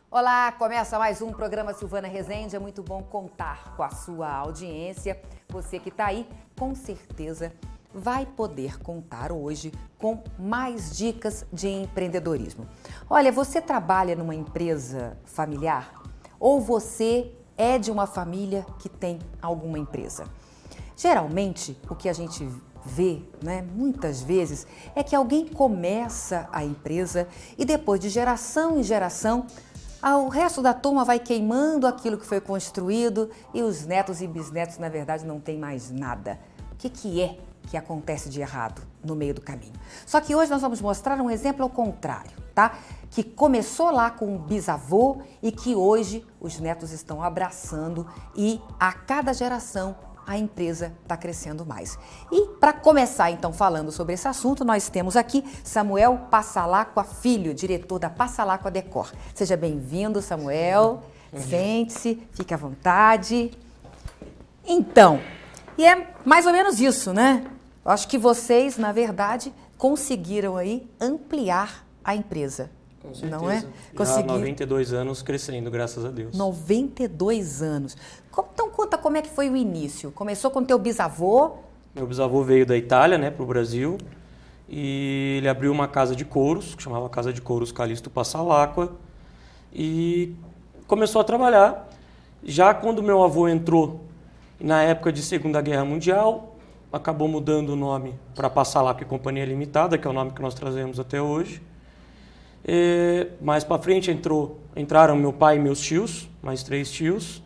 Olá, começa mais um programa Silvana Rezende. É muito bom contar com a sua audiência. Você que está aí, com certeza vai poder contar hoje com mais dicas de empreendedorismo. Olha, você trabalha numa empresa familiar ou você é de uma família que tem alguma empresa? Geralmente, o que a gente vê, muitas vezes, é que alguém começa a empresa e depois de geração em geração, o resto da turma vai queimando aquilo que foi construído e os netos e bisnetos, na verdade, não têm mais nada. O que é que acontece de errado no meio do caminho? Só que hoje nós vamos mostrar um exemplo ao contrário, tá? Que começou lá com o bisavô e que hoje os netos estão abraçando e a cada geração a empresa está crescendo mais. E para começar então falando sobre esse assunto, nós temos aqui Samuel Passalacqua Filho, diretor da Passalacqua Decor. Seja bem-vindo, Samuel. Sente-se, fique à vontade. Então, e é mais ou menos isso, né? Eu acho que vocês, na verdade, conseguiram aí ampliar a empresa. Com certeza. Não é? Já 92 anos crescendo, graças a Deus. 92 anos. Então conta como é que foi o início. Começou com o teu bisavô? Meu bisavô veio da Itália, para o Brasil, e ele abriu uma casa de couros, que chamava Casa de Couros Calixto Passalacqua, e começou a trabalhar. Já quando meu avô entrou, na época de Segunda Guerra Mundial, acabou mudando o nome para Passalacqua e Companhia Limitada, que é o nome que nós trazemos até hoje. Mais para frente entraram meu pai e meus tios, mais 3 tios,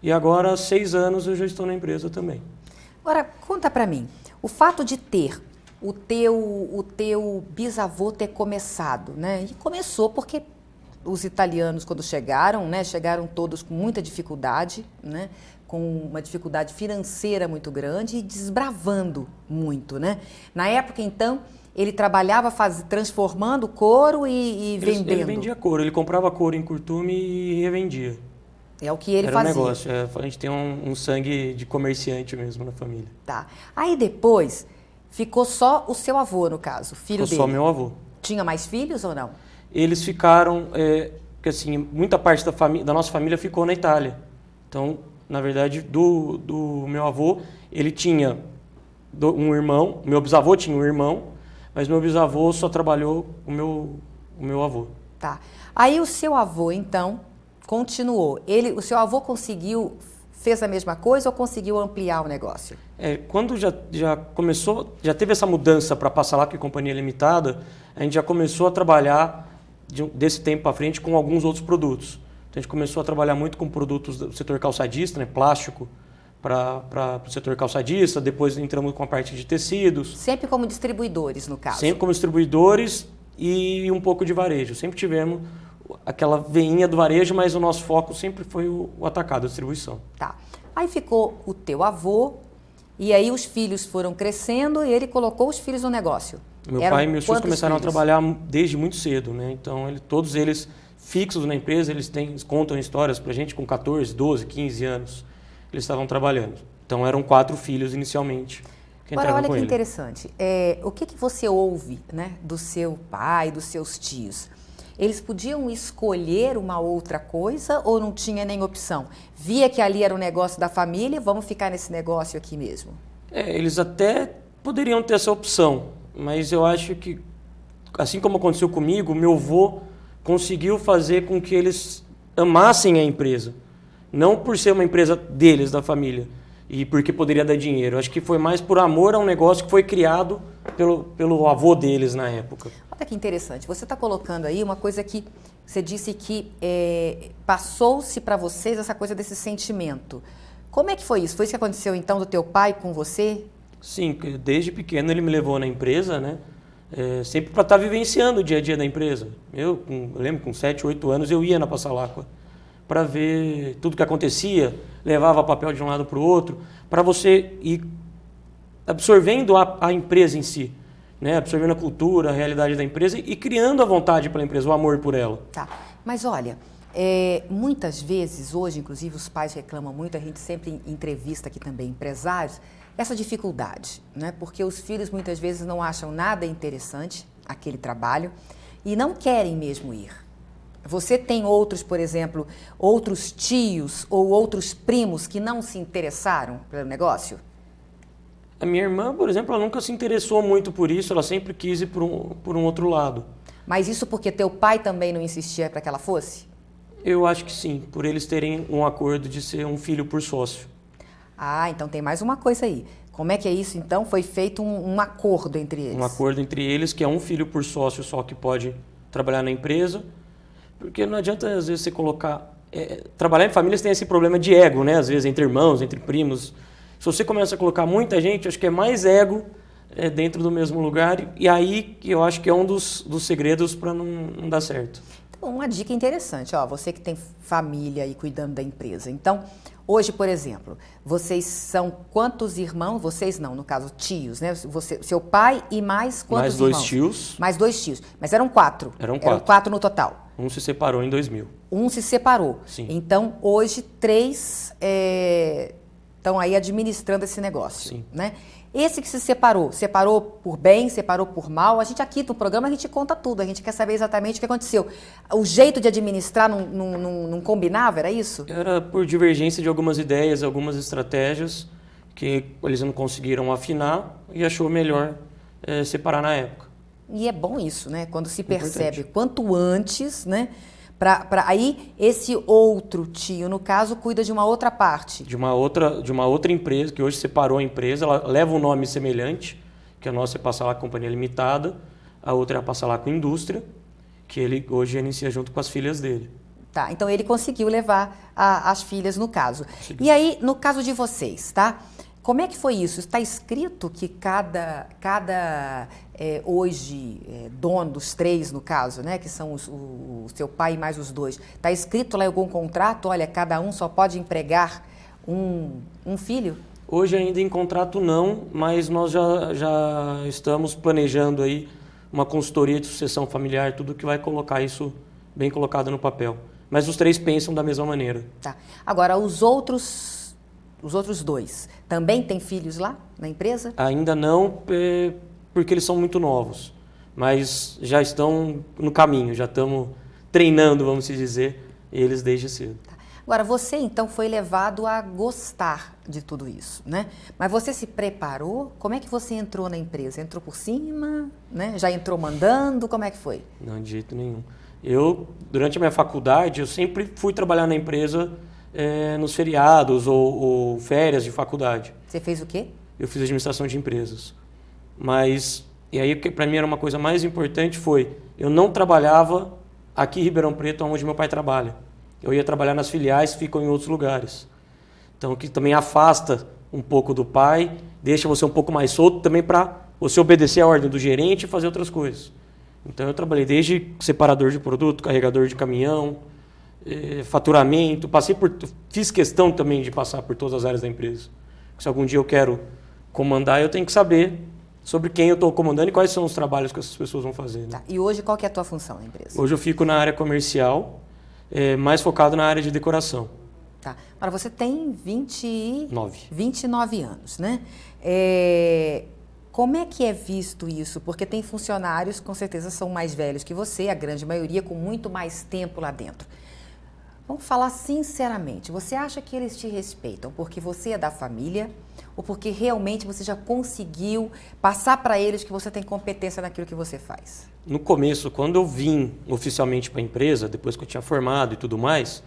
e agora há 6 anos eu já estou na empresa também. Agora, conta para mim, o fato de ter o teu bisavô ter começado, e começou porque os italianos quando chegaram, chegaram todos com muita dificuldade, com uma dificuldade financeira muito grande e desbravando muito, Na época, então, ele trabalhava transformando couro e vendendo? Ele vendia couro, ele comprava couro em Curtume e revendia. É o que ele fazia. Era um negócio, a gente tem um sangue de comerciante mesmo na família. Tá. Aí depois, ficou só o seu avô, no caso, filho dele? Só meu avô. Tinha mais filhos ou não? Eles ficaram, porque assim, muita parte da nossa família ficou na Itália. Então, na verdade, do meu avô, ele tinha um irmão, meu bisavô tinha um irmão, mas meu bisavô só trabalhou com o meu avô. Tá. Aí o seu avô, então, continuou. O seu avô fez a mesma coisa ou conseguiu ampliar o negócio? Quando já começou, já teve essa mudança para Passalacqua e Companhia Limitada, a gente já começou a trabalhar desse tempo para frente com alguns outros produtos. Então, a gente começou a trabalhar muito com produtos do setor calçadista, plástico, para o setor calçadista, depois entramos com a parte de tecidos. Sempre como distribuidores, no caso? Sempre como distribuidores e um pouco de varejo. Sempre tivemos aquela veinha do varejo, mas o nosso foco sempre foi o atacado, a distribuição. Tá. Aí ficou o teu avô, e aí os filhos foram crescendo e ele colocou os filhos no negócio. Meu pai e meus filhos começaram a trabalhar desde muito cedo, Então, todos eles fixos na empresa, eles contam histórias pra gente com 14, 12, 15 anos. Eles estavam trabalhando. Então, eram 4 filhos inicialmente que entravam com ele. Olha que interessante. O que você ouve, do seu pai, dos seus tios? Eles podiam escolher uma outra coisa ou não tinha nem opção? Via que ali era um negócio da família, vamos ficar nesse negócio aqui mesmo? Eles até poderiam ter essa opção, mas eu acho que, assim como aconteceu comigo, meu avô conseguiu fazer com que eles amassem a empresa. Não por ser uma empresa deles, da família, e porque poderia dar dinheiro. Acho que foi mais por amor a um negócio que foi criado pelo avô deles na época. Olha que interessante. Você está colocando aí uma coisa que você disse que passou-se para vocês essa coisa desse sentimento. Como é que foi isso? Foi isso que aconteceu então do teu pai com você? Sim, desde pequeno ele me levou na empresa, sempre para estar vivenciando o dia a dia da empresa. Eu lembro, com 7, 8 anos, eu ia na Passalacqua para ver tudo que acontecia, levava papel de um lado para o outro, para você ir absorvendo a empresa em si, né? Absorvendo a cultura, a realidade da empresa e criando a vontade pela empresa, o amor por ela. Tá, mas olha, muitas vezes, hoje, inclusive, os pais reclamam muito, a gente sempre entrevista aqui também empresários, essa dificuldade, né? Porque os filhos muitas vezes não acham nada interessante aquele trabalho e não querem mesmo ir. Você tem outros, por exemplo, outros tios ou outros primos que não se interessaram pelo negócio? A minha irmã, por exemplo, ela nunca se interessou muito por isso, ela sempre quis ir por um outro lado. Mas isso porque teu pai também não insistia para que ela fosse? Eu acho que sim, por eles terem um acordo de ser um filho por sócio. Ah, então tem mais uma coisa aí. Como é que é isso, então? Foi feito um acordo entre eles? Um acordo entre eles, que é um filho por sócio só que pode trabalhar na empresa. Porque não adianta, às vezes, você colocar... trabalhar em famílias tem esse problema de ego, né? Às vezes, entre irmãos, entre primos. Se você começa a colocar muita gente, acho que é mais ego dentro do mesmo lugar. E aí, que eu acho que é um dos segredos para não dar certo. Então, uma dica interessante, ó, você que tem família aí cuidando da empresa. Então, hoje, por exemplo, vocês são quantos irmãos? Vocês não, no caso, tios, né? Seu pai e mais quantos irmãos? Mais 2 tios. Mais 2 tios. Mas eram 4. Eram 4. Eram 4 no total. Um se separou em 2000. Um se separou. Sim. Então, hoje, 3 estão aí administrando esse negócio. Sim. Né? Esse que se separou por bem, separou por mal, a gente aqui no programa a gente conta tudo, a gente quer saber exatamente o que aconteceu. O jeito de administrar não combinava, era isso? Era por divergência de algumas ideias, algumas estratégias que eles não conseguiram afinar e achou melhor separar na época. E é bom isso, né? Quando se percebe quanto antes, né? Aí esse outro tio, no caso, cuida de uma outra parte. De uma outra empresa, que hoje separou a empresa, ela leva um nome semelhante, que a nossa é Passalacqua Companhia Limitada, a outra é a Passalacqua Indústria, que ele hoje inicia junto com as filhas dele. Tá, então ele conseguiu levar as filhas no caso. Conseguiu. E aí, no caso de vocês, tá? Como é que foi isso? Está escrito que cada hoje dono dos 3, no caso, né, que são o seu pai e mais os 2, está escrito lá em algum contrato, olha, cada um só pode empregar um filho? Hoje ainda em contrato não, mas nós já estamos planejando aí uma consultoria de sucessão familiar, tudo que vai colocar isso bem colocado no papel. Mas os 3 pensam da mesma maneira. Tá. Agora, os outros 2 também têm filhos lá na empresa? Ainda não, porque eles são muito novos, mas já estão no caminho, já estamos treinando, vamos dizer, eles desde cedo. Tá. Agora, você então foi levado a gostar de tudo isso, né? Mas você se preparou? Como é que você entrou na empresa? Entrou por cima, né? Já entrou mandando? Como é que foi? Não, de jeito nenhum. Durante a minha faculdade, eu sempre fui trabalhar na empresa nos feriados ou férias de faculdade. Você fez o quê? Eu fiz administração de empresas. Mas, e aí para mim era uma coisa mais importante eu não trabalhava aqui em Ribeirão Preto, onde meu pai trabalha. Eu ia trabalhar nas filiais, ficam em outros lugares. Então, que também afasta um pouco do pai, deixa você um pouco mais solto também para você obedecer a ordem do gerente e fazer outras coisas. Então, eu trabalhei desde separador de produto, carregador de caminhão, faturamento, fiz questão também de passar por todas as áreas da empresa. Se algum dia eu quero comandar, eu tenho que saber sobre quem eu estou comandando e quais são os trabalhos que essas pessoas vão fazer. Né? Tá. E hoje, qual que é a tua função na empresa? Hoje eu fico na área comercial, mais focado na área de decoração. Tá. Agora, você tem 29 anos, né? Como é que é visto isso? Porque tem funcionários que com certeza são mais velhos que você, a grande maioria com muito mais tempo lá dentro. Vamos falar sinceramente, você acha que eles te respeitam porque você é da família ou porque realmente você já conseguiu passar para eles que você tem competência naquilo que você faz? No começo, quando eu vim oficialmente para a empresa, depois que eu tinha formado e tudo mais,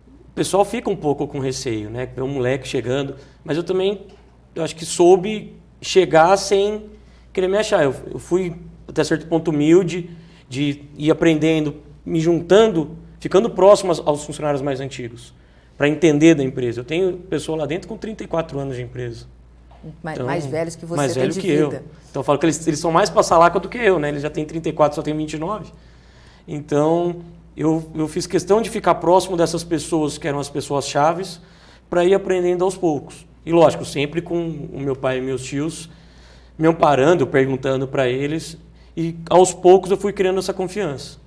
o pessoal fica um pouco com receio, né? Ver um moleque chegando, mas eu acho que soube chegar sem querer me achar. Eu fui até certo ponto humilde de ir aprendendo, me juntando, ficando próximo aos funcionários mais antigos, para entender da empresa. Eu tenho pessoa lá dentro com 34 anos de empresa. Então, mais velhos que você mais tem velho de que vida. eu. Então eu falo que eles são mais passalaca do que eu, né? Eles já têm 34, só tem 29. Então eu fiz questão de ficar próximo dessas pessoas que eram as pessoas chaves para ir aprendendo aos poucos. E lógico, sempre com o meu pai e meus tios me amparando, perguntando para eles. E aos poucos eu fui criando essa confiança.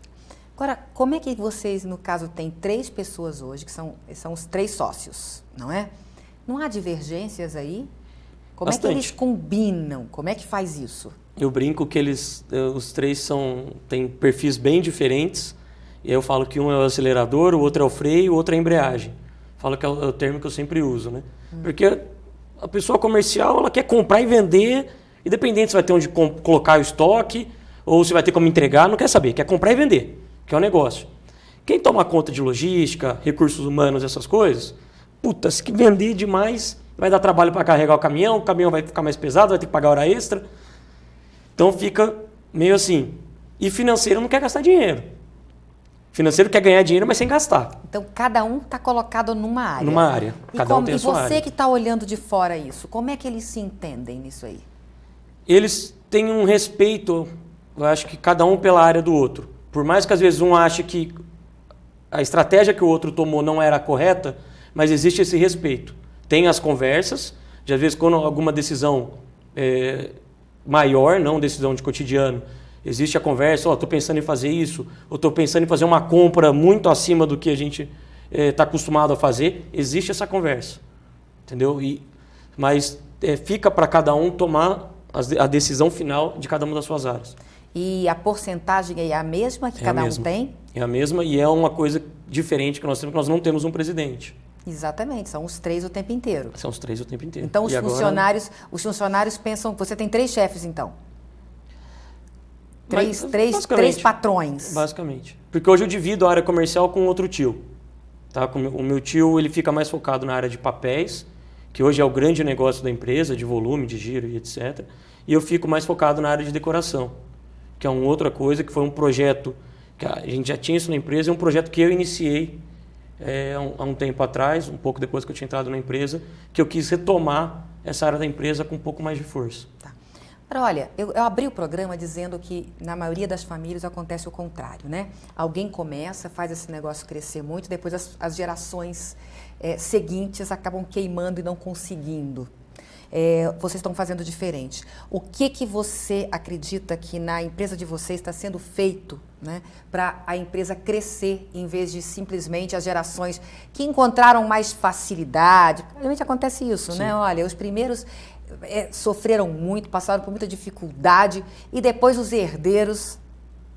Agora, como é que vocês, no caso, têm 3 pessoas hoje, que são os 3 sócios, não é? Não há divergências aí? Como Bastante. é que eles combinam? Como é que faz isso? Eu brinco que os 3 têm perfis bem diferentes. E aí eu falo que um é o acelerador, o outro é o freio, o outro é a embreagem. Falo que é o termo que eu sempre uso, né? Porque a pessoa comercial, ela quer comprar e vender, independente se vai ter onde colocar o estoque ou se vai ter como entregar, não quer saber, quer comprar e vender, que é o negócio. Quem toma conta de logística, recursos humanos, essas coisas, puta, se vender demais, vai dar trabalho para carregar o caminhão vai ficar mais pesado, vai ter que pagar hora extra. Então fica meio assim. E financeiro não quer gastar dinheiro. Financeiro quer ganhar dinheiro, mas sem gastar. Então, cada um está colocado numa área. Numa área. Cada um tem a sua área. E você que está olhando de fora isso, como é que eles se entendem nisso aí? Eles têm um respeito, eu acho que cada um pela área do outro. Por mais que às vezes um ache que a estratégia que o outro tomou não era correta, mas existe esse respeito. Tem as conversas, de às vezes quando alguma decisão maior, não decisão de cotidiano, existe a conversa, estou pensando em fazer isso, ou estou pensando em fazer uma compra muito acima do que a gente está acostumado a fazer, existe essa conversa, entendeu? Mas fica para cada um tomar a decisão final de cada uma das suas áreas. E a porcentagem é a mesma que cada um tem? É a mesma e é uma coisa diferente que nós temos, que nós não temos um presidente. Exatamente, são os 3 o tempo inteiro. São os 3 o tempo inteiro. Então os funcionários pensam, você tem 3 chefes então? Três patrões. Basicamente. Porque hoje eu divido a área comercial com outro tio. Tá? O meu tio ele fica mais focado na área de papéis, que hoje é o grande negócio da empresa, de volume, de giro e etc. E eu fico mais focado na área de decoração, que é uma outra coisa, que foi um projeto, que a gente já tinha isso na empresa, é um projeto que eu iniciei há um tempo atrás, um pouco depois que eu tinha entrado na empresa, que eu quis retomar essa área da empresa com um pouco mais de força. Tá. Olha, eu abri o programa dizendo que na maioria das famílias acontece o contrário, né? Alguém começa, faz esse negócio crescer muito, depois as gerações seguintes acabam queimando e não conseguindo. Vocês estão fazendo diferente. O que você acredita que na empresa de vocês está sendo feito, né, para a empresa crescer, em vez de simplesmente as gerações que encontraram mais facilidade? Realmente acontece isso, né? Olha, os primeiros sofreram muito, passaram por muita dificuldade e depois os herdeiros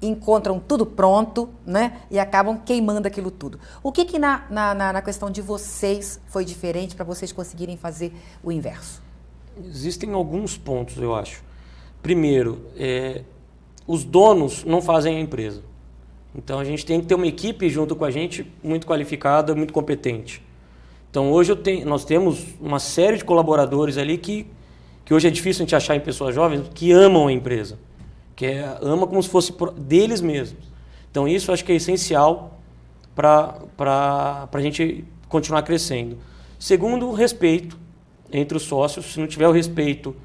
encontram tudo pronto, né? E acabam queimando aquilo tudo. O que na questão de vocês foi diferente para vocês conseguirem fazer o inverso? Existem alguns pontos, eu acho. Primeiro, os donos não fazem a empresa. Então a gente tem que ter uma equipe junto com a gente muito qualificada, muito competente. Então hoje nós temos uma série de colaboradores ali que hoje é difícil a gente achar em pessoas jovens que amam a empresa, que ama como se fosse deles mesmos. Então isso eu acho que é essencial para a gente continuar crescendo. Segundo, o respeito entre os sócios. Se não tiver o respeito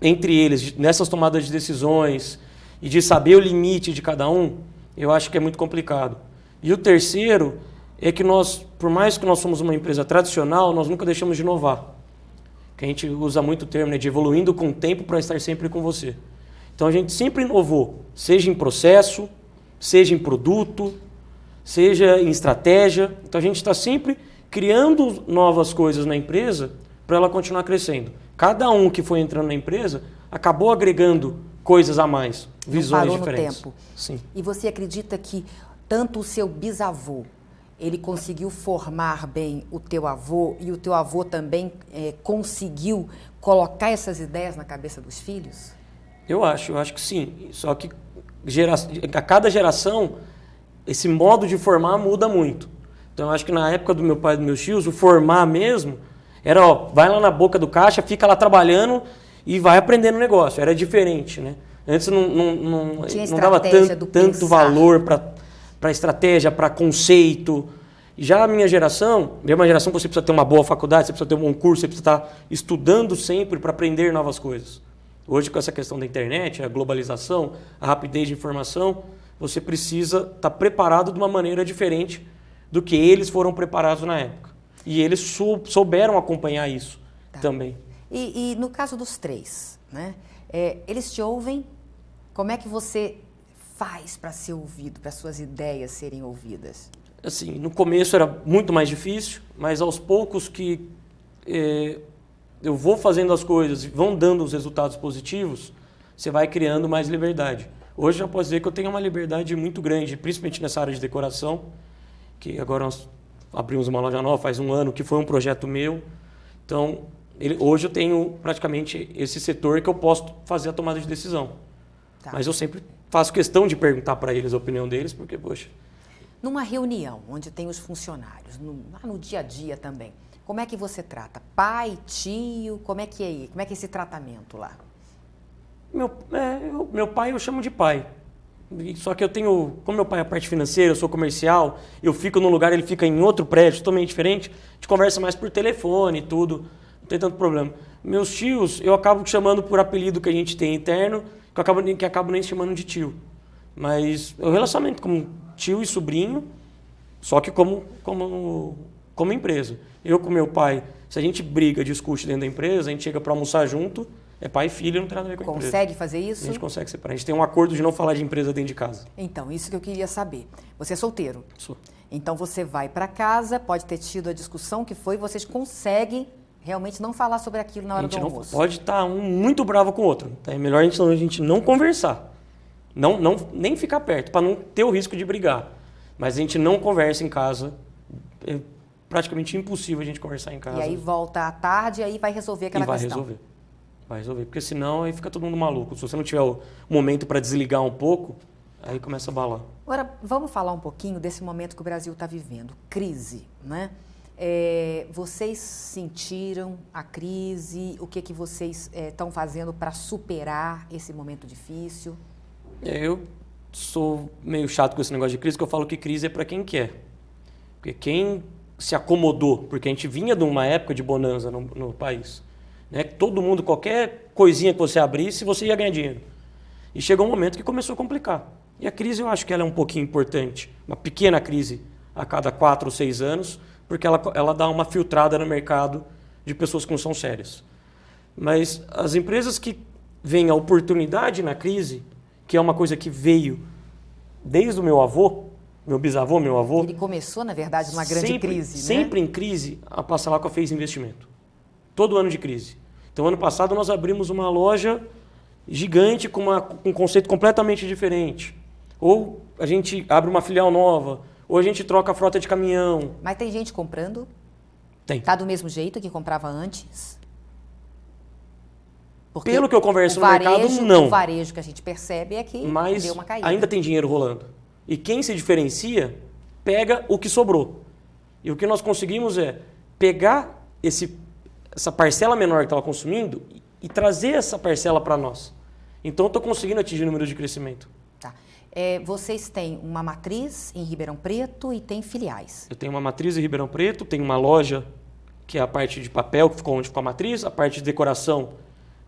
entre eles, nessas tomadas de decisões e de saber o limite de cada um, eu acho que é muito complicado. E o terceiro é que nós, por mais que nós somos uma empresa tradicional, nós nunca deixamos de inovar. Que a gente usa muito o termo, né, de evoluindo com o tempo para estar sempre com você. Então a gente sempre inovou, seja em processo, seja em produto, seja em estratégia. Então a gente está sempre criando novas coisas na empresa para ela continuar crescendo. Cada um que foi entrando na empresa acabou agregando coisas a mais, visões diferentes. No tempo. Sim. E você acredita que tanto o seu bisavô, ele conseguiu formar bem o teu avô e o teu avô também conseguiu colocar essas ideias na cabeça dos filhos? Eu acho que sim. Só que a cada geração, esse modo de formar muda muito. Então eu acho que na época do meu pai e dos meus tios, o formar mesmo era, vai lá na boca do caixa, fica lá trabalhando e vai aprendendo o negócio. Era diferente, né? Antes não dava tanto valor para estratégia, para conceito. Já a minha geração, é uma geração que você precisa ter uma boa faculdade, você precisa ter um bom curso, você precisa estar estudando sempre para aprender novas coisas. Hoje, com essa questão da internet, a globalização, a rapidez de informação, você precisa estar preparado de uma maneira diferente do que eles foram preparados na época. E eles souberam acompanhar isso também. E no caso dos três, né? Eles te ouvem? Como é que você faz para ser ouvido, para suas ideias serem ouvidas? Assim, no começo era muito mais difícil, mas aos poucos que eu vou fazendo as coisas e vão dando os resultados positivos, você vai criando mais liberdade. Hoje já posso dizer que eu tenho uma liberdade muito grande, principalmente nessa área de decoração, que agora nós abrimos uma loja nova faz um ano, que foi um projeto meu. Então, hoje eu tenho praticamente esse setor que eu posso fazer a tomada de decisão. Tá. Mas eu sempre faço questão de perguntar para eles a opinião deles, porque, poxa... Numa reunião onde tem os funcionários, no dia a dia também, como é que você trata? Pai, tio, como é que é esse tratamento lá? Meu pai eu chamo de pai. Só que eu tenho, como meu pai é a parte financeira, eu sou comercial, eu fico num lugar, ele fica em outro prédio, totalmente diferente, a gente conversa mais por telefone e tudo, não tem tanto problema. Meus tios, eu acabo chamando por apelido que a gente tem interno, que eu acabo nem chamando de tio. Mas o relacionamento como tio e sobrinho, só que como empresa. Eu com meu pai, se a gente briga, discute dentro da empresa, a gente chega para almoçar junto, é pai e filho, não tem nada a ver com a empresa. Consegue fazer isso? A gente consegue separar. A gente tem um acordo de não falar de empresa dentro de casa. Então, isso que eu queria saber. Você é solteiro? Sou. Então você vai para casa, pode ter tido a discussão que foi, vocês conseguem realmente não falar sobre aquilo na hora do almoço. A gente não pode estar um muito bravo com o outro. Então é melhor a gente não conversar. Nem ficar perto, para não ter o risco de brigar. Mas a gente não conversa em casa. É praticamente impossível a gente conversar em casa. E aí volta à tarde e aí vai resolver aquela questão. Vai resolver, porque senão aí fica todo mundo maluco. Se você não tiver o momento para desligar um pouco, aí começa a abalar. Agora, vamos falar um pouquinho desse momento que o Brasil está vivendo. Crise, né? Vocês sentiram a crise? O que vocês estão fazendo para superar esse momento difícil? Eu sou meio chato com esse negócio de crise, que eu falo que crise é para quem quer. Porque quem se acomodou, porque a gente vinha de uma época de bonança no país, né? Todo mundo, qualquer coisinha que você abrisse, você ia ganhar dinheiro. E chegou um momento que começou a complicar. E a crise, eu acho que ela é um pouquinho importante. Uma pequena crise a cada 4 ou 6 anos, porque ela dá uma filtrada no mercado de pessoas que não são sérias. Mas as empresas que veem a oportunidade na crise, que é uma coisa que veio desde o meu avô, meu bisavô, meu avô... Ele começou, na verdade, numa grande crise, sempre em crise, a Passalacqua fez investimento. Todo ano de crise. Então, ano passado, nós abrimos uma loja gigante com um conceito completamente diferente. Ou a gente abre uma filial nova, ou a gente troca a frota de caminhão. Mas tem gente comprando? Tem. Está do mesmo jeito que comprava antes? Porque pelo que eu converso no mercado, não. O varejo que a gente percebe é que deu uma caída. Mas ainda tem dinheiro rolando. E quem se diferencia, pega o que sobrou. E o que nós conseguimos é pegar essa parcela menor que estava consumindo e trazer essa parcela para nós. Então, eu estou conseguindo atingir o número de crescimento. Tá. Vocês têm uma matriz em Ribeirão Preto e tem filiais. Eu tenho uma matriz em Ribeirão Preto, tenho uma loja que é a parte de papel, que ficou onde ficou a matriz, a parte de decoração,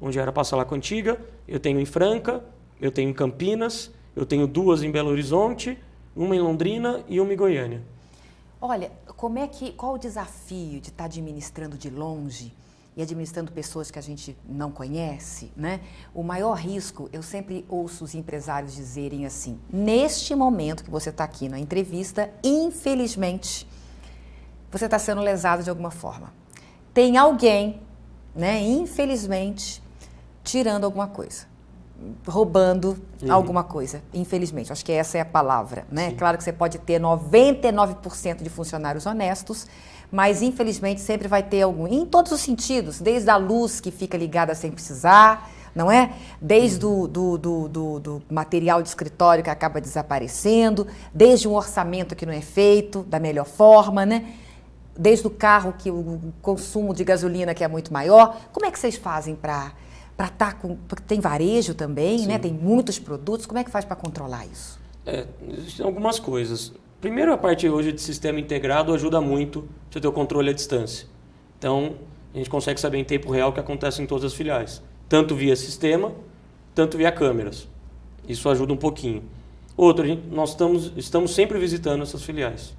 onde era a Passalacqua antiga. Eu tenho em Franca, eu tenho em Campinas, eu tenho 2 em Belo Horizonte, uma em Londrina e uma em Goiânia. Olha, qual o desafio de estar administrando de longe e administrando pessoas que a gente não conhece, né? O maior risco, eu sempre ouço os empresários dizerem assim, neste momento que você está aqui na entrevista, infelizmente, você está sendo lesado de alguma forma. Tem alguém, né, infelizmente, tirando alguma coisa, roubando alguma coisa, infelizmente. Acho que essa é a palavra, né? Sim. Claro que você pode ter 99% de funcionários honestos, mas infelizmente sempre vai ter algum, em todos os sentidos, desde a luz que fica ligada sem precisar, não é? Desde do material de escritório que acaba desaparecendo, desde um orçamento que não é feito da melhor forma, né? Desde o carro que o consumo de gasolina que é muito maior. Como é que vocês fazem para estar com... Porque tem varejo também, né? Tem muitos produtos. Como é que faz para controlar isso? Existem algumas coisas. Primeiro, a parte hoje de sistema integrado ajuda muito você ter o controle à distância. Então, a gente consegue saber em tempo real o que acontece em todas as filiais. Tanto via sistema, tanto via câmeras. Isso ajuda um pouquinho. Outro, nós estamos sempre visitando essas filiais.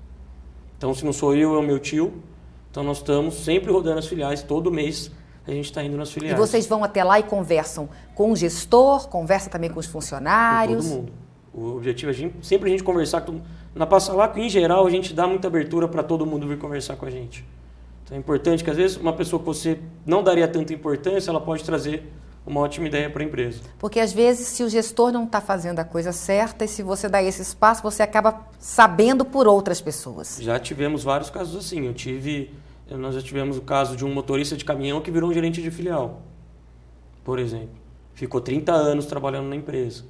Então, se não sou eu, é o meu tio. Então, nós estamos sempre rodando as filiais. Todo mês a gente está indo nas filiais. E vocês vão até lá e conversam com o gestor, conversa também com os funcionários? Com todo mundo. O objetivo é sempre a gente conversar com... Na Passalaco, em geral, a gente dá muita abertura para todo mundo vir conversar com a gente. Então, é importante que, às vezes, uma pessoa que você não daria tanta importância, ela pode trazer uma ótima ideia para a empresa. Porque, às vezes, se o gestor não está fazendo a coisa certa e se você dá esse espaço, você acaba sabendo por outras pessoas. Já tivemos vários casos assim. Nós já tivemos o caso de um motorista de caminhão que virou um gerente de filial, por exemplo. Ficou 30 anos trabalhando na empresa.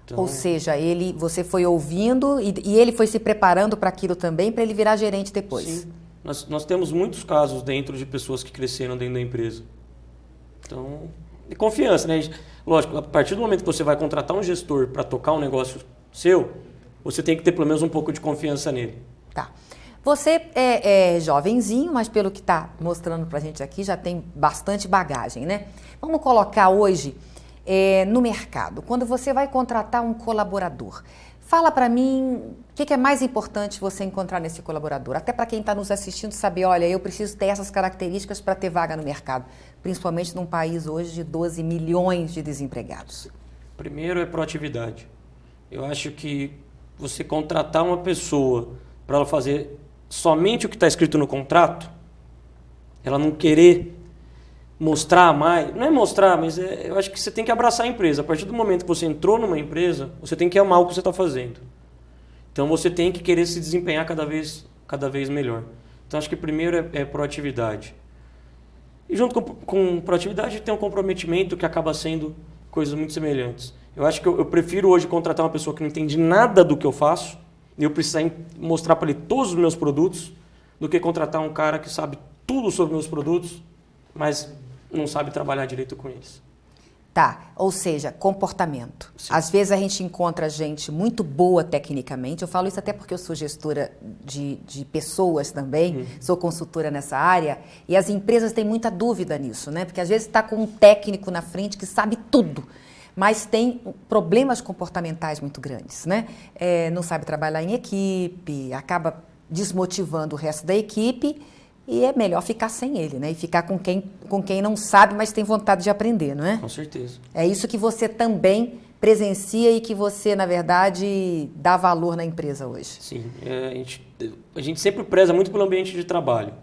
Então, ou seja, você foi ouvindo e ele foi se preparando para aquilo também, para ele virar gerente depois. Sim. Nós temos muitos casos dentro de pessoas que cresceram dentro da empresa. Então, de confiança, né? Lógico, a partir do momento que você vai contratar um gestor para tocar um negócio seu, você tem que ter pelo menos um pouco de confiança nele. Tá. Você é jovenzinho, mas pelo que está mostrando para a gente aqui, já tem bastante bagagem, né? Vamos colocar hoje no mercado, quando você vai contratar um colaborador, fala para mim o que é mais importante você encontrar nesse colaborador, até para quem está nos assistindo saber, olha, eu preciso ter essas características para ter vaga no mercado, principalmente num país hoje de 12 milhões de desempregados. Primeiro é proatividade. Eu acho que você contratar uma pessoa para ela fazer somente o que está escrito no contrato, ela não querer mostrar mais, não é mostrar, mas eu acho que você tem que abraçar a empresa. A partir do momento que você entrou numa empresa, você tem que amar o que você está fazendo. Então você tem que querer se desempenhar cada vez melhor. Então acho que primeiro é proatividade. E junto com proatividade tem um comprometimento que acaba sendo coisas muito semelhantes. Eu acho que eu prefiro hoje contratar uma pessoa que não entende nada do que eu faço e eu precisar mostrar para ele todos os meus produtos do que contratar um cara que sabe tudo sobre meus produtos, mas não sabe trabalhar direito com eles. Tá, ou seja, comportamento. Sim. Às vezes a gente encontra gente muito boa tecnicamente, eu falo isso até porque eu sou gestora de pessoas também, sou consultora nessa área, e as empresas têm muita dúvida nisso, né? Porque às vezes está com um técnico na frente que sabe tudo, mas tem problemas comportamentais muito grandes, né? Não sabe trabalhar em equipe, acaba desmotivando o resto da equipe, e é melhor ficar sem ele, né? E ficar com quem não sabe, mas tem vontade de aprender, não é? Com certeza. É isso que você também presencia e que você, na verdade, dá valor na empresa hoje. Sim. A gente sempre preza muito pelo ambiente de trabalho,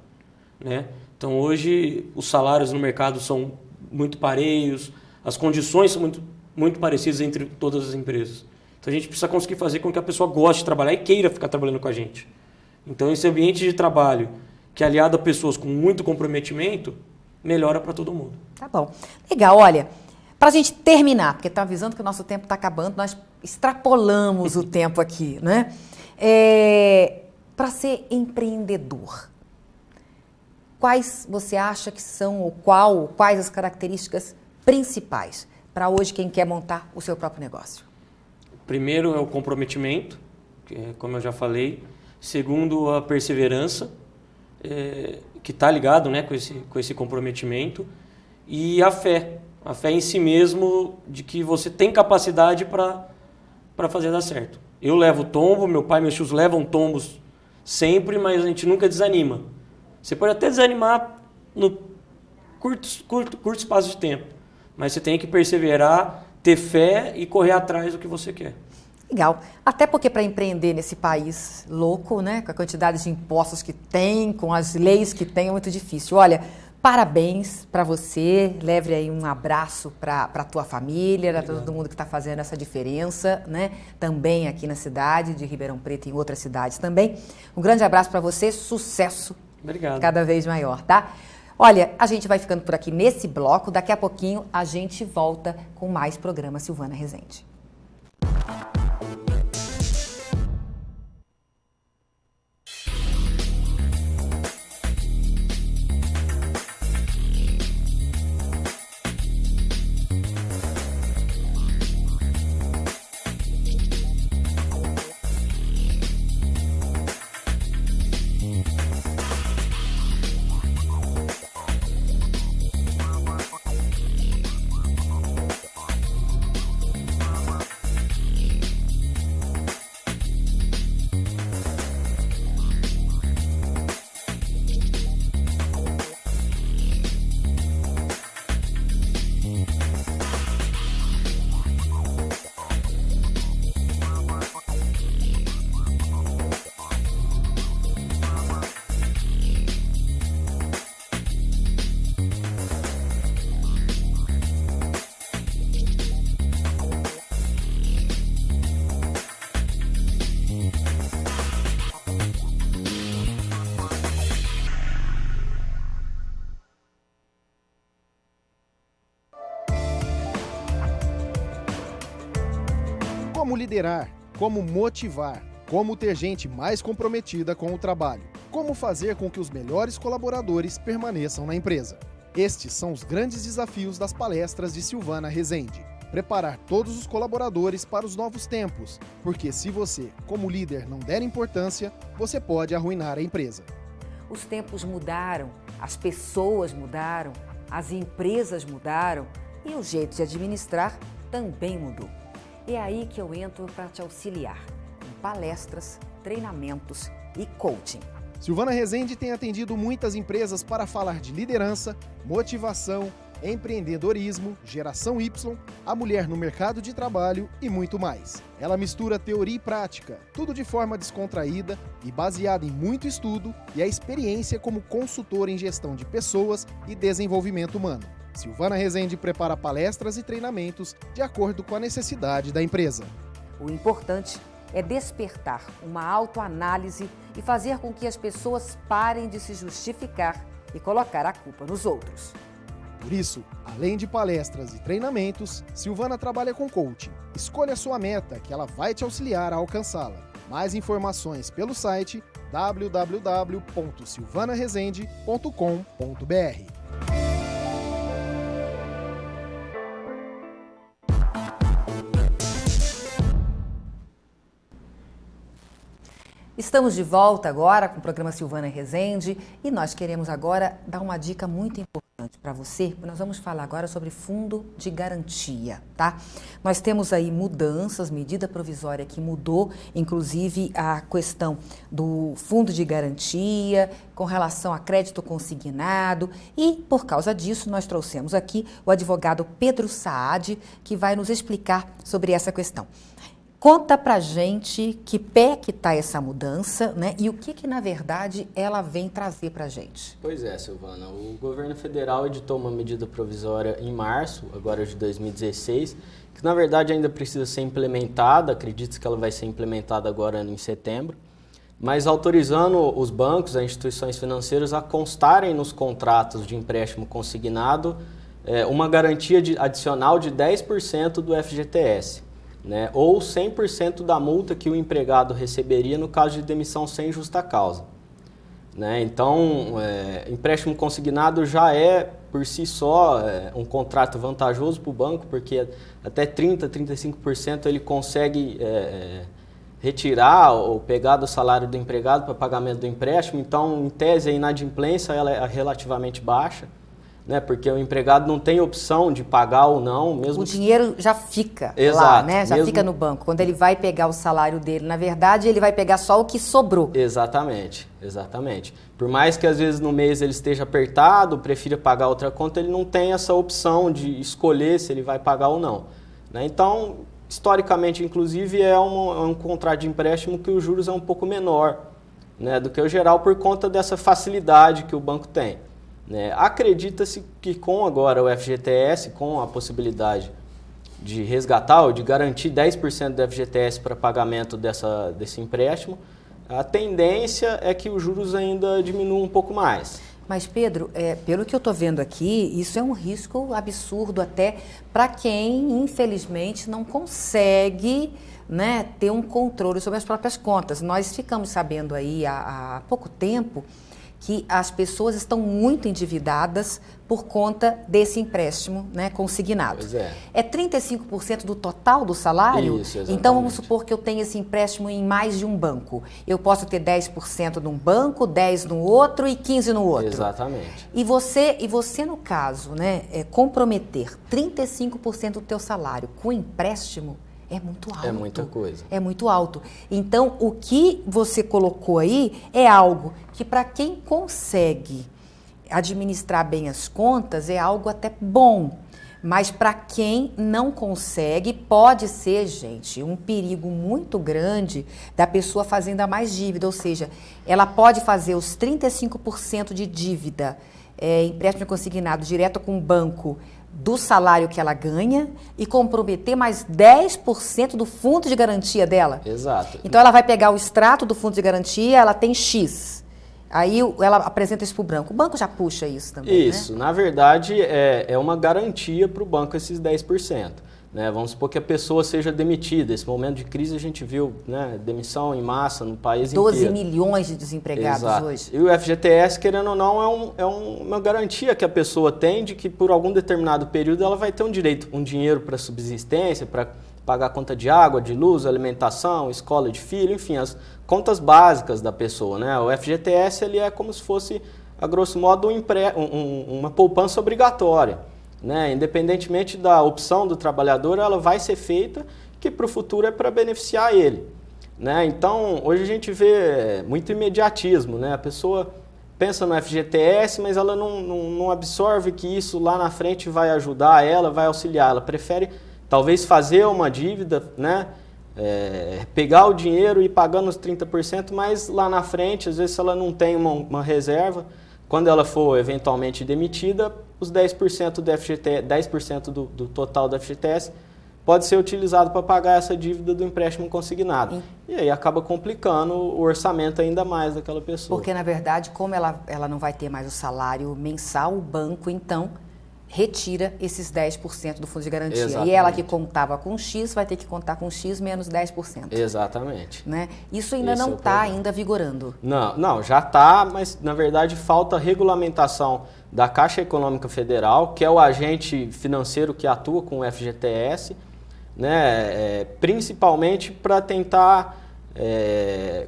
né? Então, hoje, os salários no mercado são muito parelhos, as condições são muito parecidas entre todas as empresas. Então, a gente precisa conseguir fazer com que a pessoa goste de trabalhar e queira ficar trabalhando com a gente. Então, esse ambiente de trabalho que aliado a pessoas com muito comprometimento, melhora para todo mundo. Tá bom. Legal, olha, para a gente terminar, porque está avisando que o nosso tempo está acabando, nós extrapolamos o tempo aqui, né? Para ser empreendedor, quais você acha que são, ou quais as características principais para hoje quem quer montar o seu próprio negócio? Primeiro é o comprometimento, que é, como eu já falei. Segundo, a perseverança, que está ligado, né, com esse comprometimento, e a fé em si mesmo, de que você tem capacidade para fazer dar certo. Eu levo tombo, meu pai e meus tios levam tombos sempre, mas a gente nunca desanima. Você pode até desanimar no curto espaço de tempo, mas você tem que perseverar, ter fé e correr atrás do que você quer. Legal. Até porque para empreender nesse país louco, né, com a quantidade de impostos que tem, com as leis que tem, é muito difícil. Olha, parabéns para você, leve aí um abraço para a tua família, para todo mundo que está fazendo essa diferença, né, também aqui na cidade de Ribeirão Preto e em outras cidades também. Um grande abraço para você, sucesso. Obrigado. Cada vez maior, tá? Olha, a gente vai ficando por aqui nesse bloco, daqui a pouquinho a gente volta com mais programa Silvana Rezende. Como liderar, como motivar, como ter gente mais comprometida com o trabalho, como fazer com que os melhores colaboradores permaneçam na empresa. Estes são os grandes desafios das palestras de Silvana Rezende. Preparar todos os colaboradores para os novos tempos, porque se você, como líder, não der importância, você pode arruinar a empresa. Os tempos mudaram, as pessoas mudaram, as empresas mudaram e o jeito de administrar também mudou. É aí que eu entro para te auxiliar, com palestras, treinamentos e coaching. Silvana Rezende tem atendido muitas empresas para falar de liderança, motivação, empreendedorismo, geração Y, a mulher no mercado de trabalho e muito mais. Ela mistura teoria e prática, tudo de forma descontraída e baseada em muito estudo e a experiência como consultora em gestão de pessoas e desenvolvimento humano. Silvana Rezende prepara palestras e treinamentos de acordo com a necessidade da empresa. O importante é despertar uma autoanálise e fazer com que as pessoas parem de se justificar e colocar a culpa nos outros. Por isso, além de palestras e treinamentos, Silvana trabalha com coaching. Escolha a sua meta, que ela vai te auxiliar a alcançá-la. Mais informações pelo site www.silvanarezende.com.br. Estamos de volta agora com o programa Silvana Rezende e nós queremos agora dar uma dica muito importante para você. Nós vamos falar agora sobre fundo de garantia, tá? Nós temos aí mudanças, medida provisória que mudou, inclusive a questão do fundo de garantia com relação a crédito consignado e, por causa disso, nós trouxemos aqui o advogado Pedro Saad, que vai nos explicar sobre essa questão. Conta pra gente que pé que tá essa mudança, né? E o que na verdade ela vem trazer pra gente. Pois é, Silvana. O governo federal editou uma medida provisória em março, agora de 2016, que na verdade ainda precisa ser implementada, acredito que ela vai ser implementada agora em setembro, mas autorizando os bancos, as instituições financeiras a constarem nos contratos de empréstimo consignado uma garantia adicional de 10% do FGTS. Né, ou 100% da multa que o empregado receberia no caso de demissão sem justa causa. Né, então, empréstimo consignado já é, por si só, um contrato vantajoso para o banco, porque até 30%, 35% ele consegue retirar ou pegar do salário do empregado para pagamento do empréstimo. Então, em tese, a inadimplência ela é relativamente baixa. Né, porque o empregado não tem opção de pagar ou não. Mesmo o dinheiro já fica lá, né? Já fica no banco. Quando ele vai pegar o salário dele, na verdade, ele vai pegar só o que sobrou. Exatamente, exatamente. Por mais que às vezes no mês ele esteja apertado, prefira pagar outra conta, ele não tem essa opção de escolher se ele vai pagar ou não. Né? Então, historicamente, inclusive, é um contrato de empréstimo que os juros é um pouco menor, né, do que o geral por conta dessa facilidade que o banco tem. Acredita-se que com agora o FGTS, com a possibilidade de resgatar ou de garantir 10% do FGTS para pagamento desse empréstimo, a tendência é que os juros ainda diminuam um pouco mais. Mas, Pedro, pelo que eu estou vendo aqui, isso é um risco absurdo até para quem, infelizmente, não consegue, né, ter um controle sobre as próprias contas. Nós ficamos sabendo aí há pouco tempo que as pessoas estão muito endividadas por conta desse empréstimo, né, consignado. Pois é. É 35% do total do salário? Isso, exatamente. Então, vamos supor que eu tenha esse empréstimo em mais de um banco. Eu posso ter 10% num banco, 10% no outro e 15% no outro. Exatamente. E você no caso, né, comprometer 35% do teu salário com empréstimo, é muito alto. É muita coisa. É muito alto. Então, o que você colocou aí é algo que, para quem consegue administrar bem as contas, é algo até bom. Mas para quem não consegue, pode ser, gente, um perigo muito grande da pessoa fazer ainda mais dívida. Ou seja, ela pode fazer os 35% de dívida, empréstimo consignado direto com o banco, do salário que ela ganha e comprometer mais 10% do fundo de garantia dela. Exato. Então, ela vai pegar o extrato do fundo de garantia, ela tem X. Aí, ela apresenta isso para o banco. O banco já puxa isso também, Isso. Né? Na verdade, é uma garantia para o banco esses 10%. Né? Vamos supor que a pessoa seja demitida. Esse momento de crise a gente viu, né, demissão em massa no país inteiro. 12 milhões de desempregados hoje. E o FGTS, querendo ou não, é uma garantia que a pessoa tem de que por algum determinado período ela vai ter um direito, um dinheiro para subsistência, para pagar conta de água, de luz, alimentação, escola de filho, enfim, as contas básicas da pessoa. Né? O FGTS ele é como se fosse, a grosso modo, uma poupança obrigatória. Né? Independentemente da opção do trabalhador, ela vai ser feita, que para o futuro é para beneficiar ele. Né? Então, hoje a gente vê muito imediatismo. Né? A pessoa pensa no FGTS, mas ela não absorve que isso lá na frente vai ajudar ela, vai auxiliar. Ela prefere, talvez, fazer uma dívida, né? Pegar o dinheiro e ir pagando os 30%, mas lá na frente, às vezes, se ela não tem uma reserva, quando ela for eventualmente demitida, os 10% do FGTS, 10% do total do FGTS pode ser utilizado para pagar essa dívida do empréstimo consignado. E aí acaba complicando o orçamento ainda mais daquela pessoa. Porque, na verdade, como ela não vai ter mais o salário mensal, o banco, então, retira esses 10% do fundo de garantia. Exatamente. E ela que contava com X vai ter que contar com X menos 10%. Exatamente. Né? Isso ainda não está ainda vigorando. Não, já está, mas na verdade falta regulamentação da Caixa Econômica Federal, que é o agente financeiro que atua com o FGTS, né, principalmente para tentar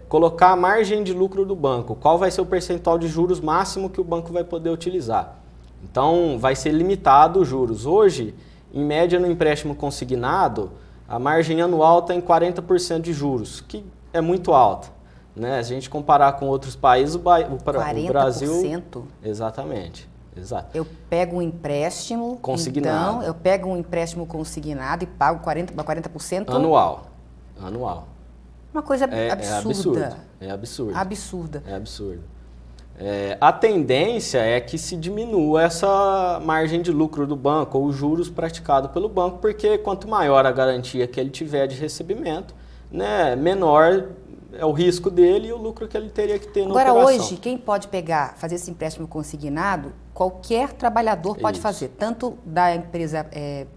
colocar a margem de lucro do banco, qual vai ser o percentual de juros máximo que o banco vai poder utilizar. Então, vai ser limitado os juros. Hoje, em média, no empréstimo consignado, a margem anual está em 40% de juros, que é muito alta. Né? Se a gente comparar com outros países, o Brasil... 40%? Exatamente. Exato. Eu pego um empréstimo consignado. Então, eu pego um empréstimo consignado e pago 40% anual. Uma coisa absurda. É absurdo. Absurda. É absurdo. A tendência é que se diminua essa margem de lucro do banco ou os juros praticados pelo banco, porque quanto maior a garantia que ele tiver de recebimento, né, menor é o risco dele e o lucro que ele teria que ter na operação. Agora, hoje, quem pode fazer esse empréstimo consignado, qualquer trabalhador pode fazer, tanto da empresa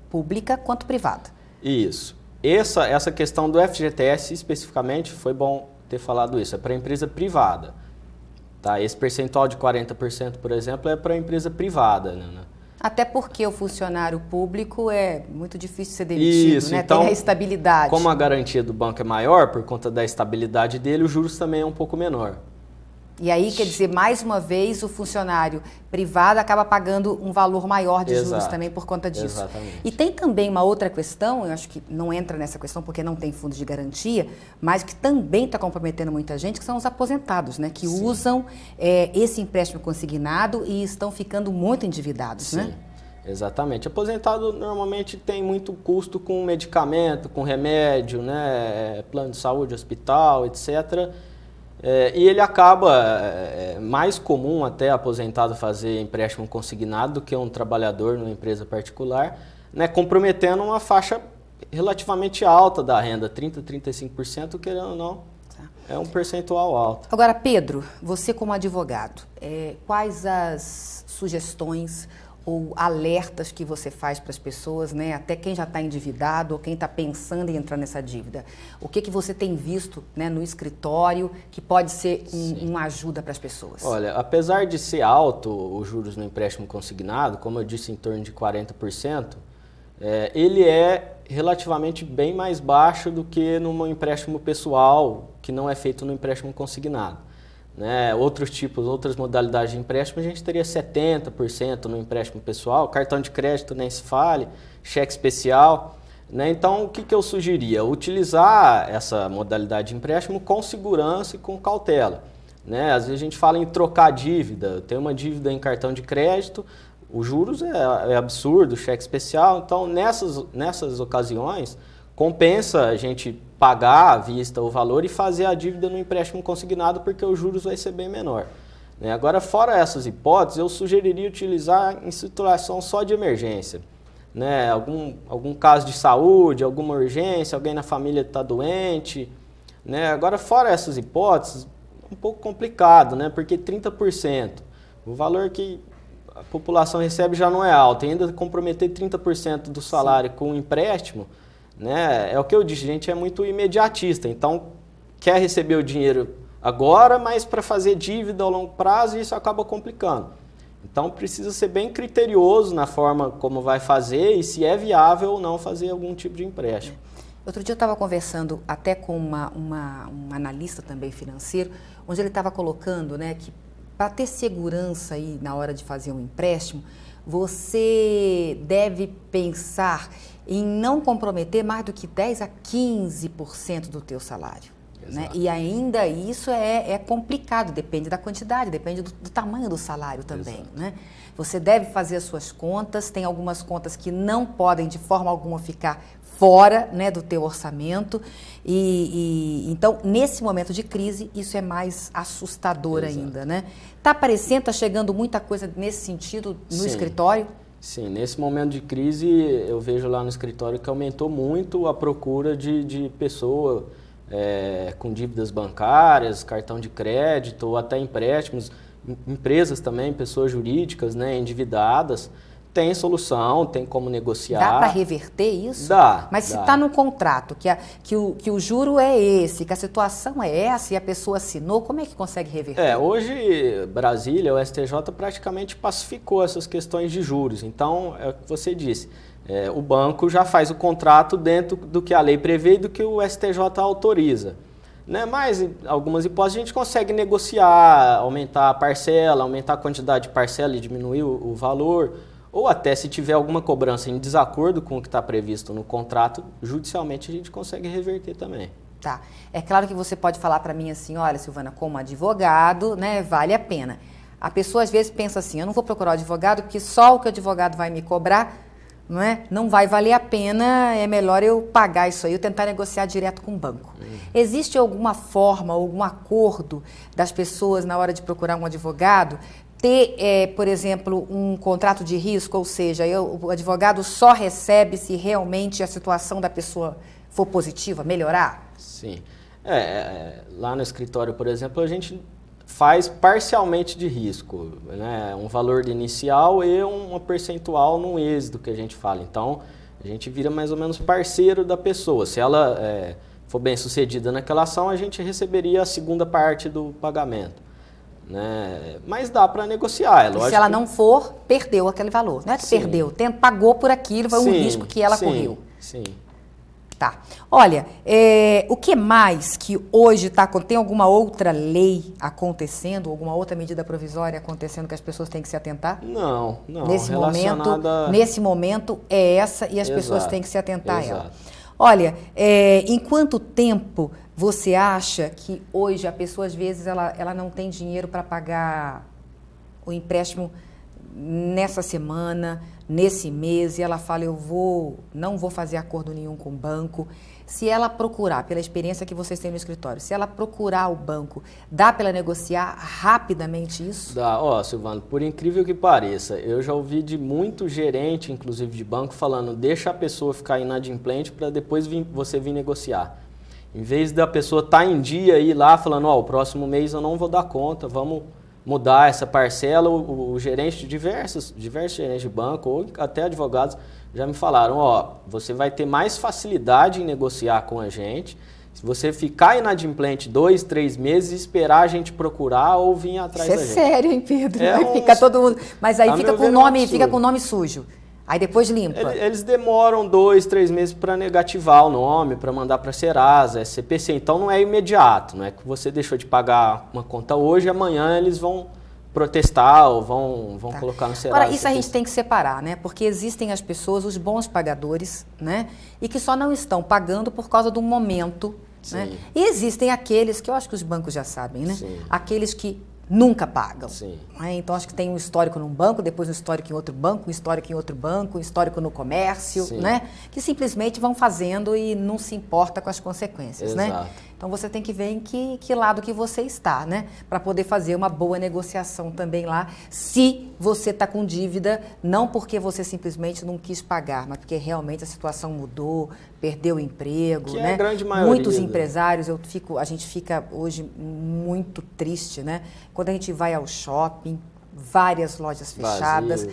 pública quanto privada. Isso. Essa questão do FGTS especificamente, foi bom ter falado isso, é para a empresa privada. Tá? Esse percentual de 40%, por exemplo, é para a empresa privada. Né? Até porque o funcionário público é muito difícil de ser demitido, isso, né? então, tem a estabilidade. Como a garantia do banco é maior, por conta da estabilidade dele, os juros também é um pouco menor. E aí, quer dizer, mais uma vez, o funcionário privado acaba pagando um valor maior de juros também por conta disso. Exatamente. E tem também uma outra questão, eu acho que não entra nessa questão porque não tem fundo de garantia, mas que também está comprometendo muita gente, que são os aposentados, né? Que usam esse empréstimo consignado e estão ficando muito endividados, Sim. né? Exatamente. Aposentado normalmente tem muito custo com medicamento, com remédio, né? Plano de saúde, hospital, etc., e ele acaba, mais comum até aposentado fazer empréstimo consignado do que um trabalhador numa empresa particular, né, comprometendo uma faixa relativamente alta da renda, 30%, 35%, querendo ou não, é um percentual alto. Agora, Pedro, você como advogado, quais as sugestões ou alertas que você faz para as pessoas, né? Até quem já está endividado ou quem está pensando em entrar nessa dívida. O que você tem visto, né, no escritório que pode ser uma ajuda para as pessoas? Olha, apesar de ser alto os juros no empréstimo consignado, como eu disse, em torno de 40%, ele é relativamente bem mais baixo do que num empréstimo pessoal que não é feito no empréstimo consignado. Né, outras modalidades de empréstimo, a gente teria 70% no empréstimo pessoal, cartão de crédito nem se fale, cheque especial. Né, então, o que eu sugeria? Utilizar essa modalidade de empréstimo com segurança e com cautela. Né, às vezes a gente fala em trocar dívida, tem uma dívida em cartão de crédito, os juros é absurdo, cheque especial, então nessas ocasiões compensa a gente pagar à vista o valor e fazer a dívida no empréstimo consignado, porque os juros vai ser bem menor. Agora, fora essas hipóteses, eu sugeriria utilizar em situação só de emergência. Né? Algum caso de saúde, alguma urgência, alguém na família está doente. Né? Agora, fora essas hipóteses, é um pouco complicado, né? Porque 30%, o valor que a população recebe já não é alta, e ainda comprometer 30% do salário com um empréstimo, né, é o que eu disse, a gente é muito imediatista, então quer receber o dinheiro agora, mas para fazer dívida ao longo prazo, isso acaba complicando. Então precisa ser bem criterioso na forma como vai fazer e se é viável ou não fazer algum tipo de empréstimo. Outro dia eu estava conversando até com um analista também financeiro, onde ele estava colocando, né, que para ter segurança aí na hora de fazer um empréstimo, você deve pensar em não comprometer mais do que 10 a 15% do teu salário. Né? E ainda isso é complicado, depende da quantidade, depende do tamanho do salário também. Né? Você deve fazer as suas contas, tem algumas contas que não podem de forma alguma ficar fora, né, do teu orçamento. Então, nesse momento de crise, isso é mais assustador ainda. Né? Tá aparecendo, tá chegando muita coisa nesse sentido no escritório? Sim, nesse momento de crise, eu vejo lá no escritório que aumentou muito a procura de pessoa com dívidas bancárias, cartão de crédito ou até empréstimos, empresas também, pessoas jurídicas, né, endividadas. Tem solução, tem como negociar. Dá para reverter isso? Dá. Mas se está no contrato que o juro é esse, que a situação é essa e a pessoa assinou, como é que consegue reverter? Hoje Brasília, o STJ praticamente pacificou essas questões de juros. Então, é o que você disse, o banco já faz o contrato dentro do que a lei prevê e do que o STJ autoriza. Né? Mas, em algumas hipóteses, a gente consegue negociar, aumentar a parcela, aumentar a quantidade de parcela e diminuir o valor. Ou até se tiver alguma cobrança em desacordo com o que está previsto no contrato, judicialmente a gente consegue reverter também. Tá. É claro que você pode falar para mim assim, olha, Silvana, como advogado, né, vale a pena. A pessoa às vezes pensa assim, eu não vou procurar o advogado porque só o que o advogado vai me cobrar, não vai valer a pena, é melhor eu pagar isso aí, eu tentar negociar direto com o banco. Existe alguma forma, algum acordo das pessoas na hora de procurar um advogado ter, por exemplo, um contrato de risco, ou seja, o advogado só recebe se realmente a situação da pessoa for positiva, melhorar? Sim. Lá no escritório, por exemplo, a gente faz parcialmente de risco, né? Um valor inicial e uma percentual num êxito que a gente fala. Então, a gente vira mais ou menos parceiro da pessoa. Se ela for bem sucedida naquela ação, a gente receberia a segunda parte do pagamento. Né? Mas dá para negociar, é lógico. Se ela não for, perdeu aquele valor. Não é que perdeu, pagou por aquilo, foi um risco que ela correu. Sim. Tá. Olha, o que mais que hoje tem alguma outra lei acontecendo, alguma outra medida provisória acontecendo que as pessoas têm que se atentar? Não. Nesse momento é essa e as pessoas têm que se atentar a ela. Olha, em quanto tempo você acha que hoje a pessoa, às vezes, ela não tem dinheiro para pagar o empréstimo nessa semana, nesse mês, e ela fala, não vou fazer acordo nenhum com o banco. Se ela procurar, pela experiência que vocês têm no escritório, se ela procurar o banco, dá para ela negociar rapidamente isso? Dá. Silvana, por incrível que pareça, eu já ouvi de muito gerente, inclusive de banco, falando, deixa a pessoa ficar inadimplente para depois você vir negociar. Em vez da pessoa estar em dia e ir lá falando, o próximo mês eu não vou dar conta, vamos mudar essa parcela, o gerente de diversos gerentes de banco ou até advogados já me falaram, você vai ter mais facilidade em negociar com a gente se você ficar inadimplente 2, 3 meses e esperar a gente procurar ou vir atrás da gente. Isso é sério, hein, Pedro? Fica todo mundo... Mas aí fica com o nome sujo. Aí depois limpa. Eles demoram 2, 3 meses para negativar o nome, para mandar para a Serasa, SCPC. Então não é imediato, não é que você deixou de pagar uma conta hoje, amanhã eles vão protestar ou vão colocar no Serasa. Agora, isso a gente tem que separar, né? Porque existem as pessoas, os bons pagadores, né? E que só não estão pagando por causa do momento, né? E existem aqueles que eu acho que os bancos já sabem, né? Sim. Aqueles que nunca pagam. Sim. Então, acho que tem um histórico num banco, depois um histórico em outro banco, um histórico em outro banco, um histórico no comércio, né? Que simplesmente vão fazendo e não se importa com as consequências, né? Então, você tem que ver em que lado que você está, né? Para poder fazer uma boa negociação também lá, se você está com dívida, não porque você simplesmente não quis pagar, mas porque realmente a situação mudou, perdeu o emprego, que né? É a grande maioria. Muitos empresários, a gente fica hoje muito triste, né? Quando a gente vai ao shopping, várias lojas fechadas,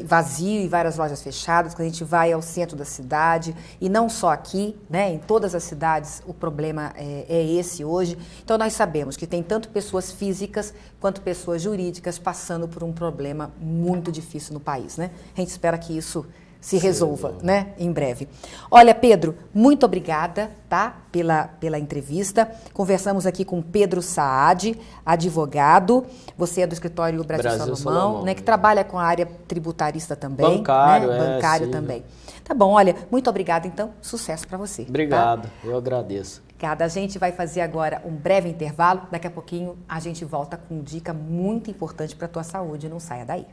vazio e várias lojas fechadas, quando a gente vai ao centro da cidade, e não só aqui, né, em todas as cidades o problema é esse hoje. Então nós sabemos que tem tanto pessoas físicas quanto pessoas jurídicas passando por um problema muito difícil no país, né? A gente espera que isso se resolva, né, em breve. Olha, Pedro, muito obrigada, tá, pela entrevista. Conversamos aqui com Pedro Saad, advogado. Você é do escritório Brasil Salomão, né, que trabalha com a área tributarista também. Bancário, né? Bancário também. Tá bom, olha, muito obrigada, então, sucesso para você. Obrigado, tá? Eu agradeço. A gente vai fazer agora um breve intervalo. Daqui a pouquinho a gente volta com dica muito importante para a tua saúde. Não saia daí.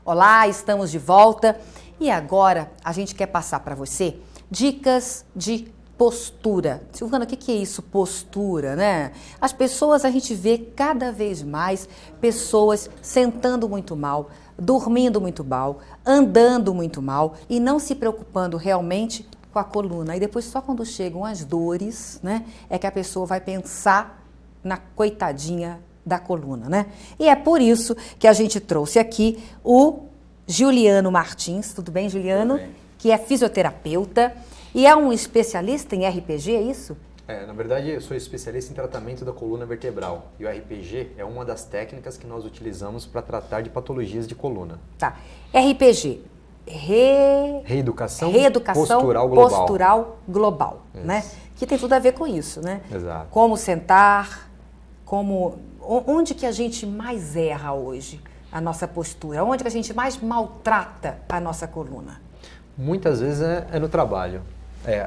Olá, estamos de volta e agora a gente quer passar para você dicas de postura. Silvana, o que é isso, postura, né? As pessoas, a gente vê cada vez mais pessoas sentando muito mal, dormindo muito mal, andando muito mal e não se preocupando realmente com a coluna. E depois, só quando chegam as dores, né, é que a pessoa vai pensar na coitadinha da coluna, né? E é por isso que a gente trouxe aqui o Juliano Martins. Tudo bem, Juliano? Tudo bem. Que é fisioterapeuta e é um especialista em RPG, é isso? Na verdade, eu sou especialista em tratamento da coluna vertebral. E o RPG é uma das técnicas que nós utilizamos para tratar de patologias de coluna. Tá. RPG. Reeducação postural global, né? Que tem tudo a ver com isso, né? Exato. Como sentar, onde que a gente mais erra hoje a nossa postura? Onde que a gente mais maltrata a nossa coluna? Muitas vezes é no trabalho.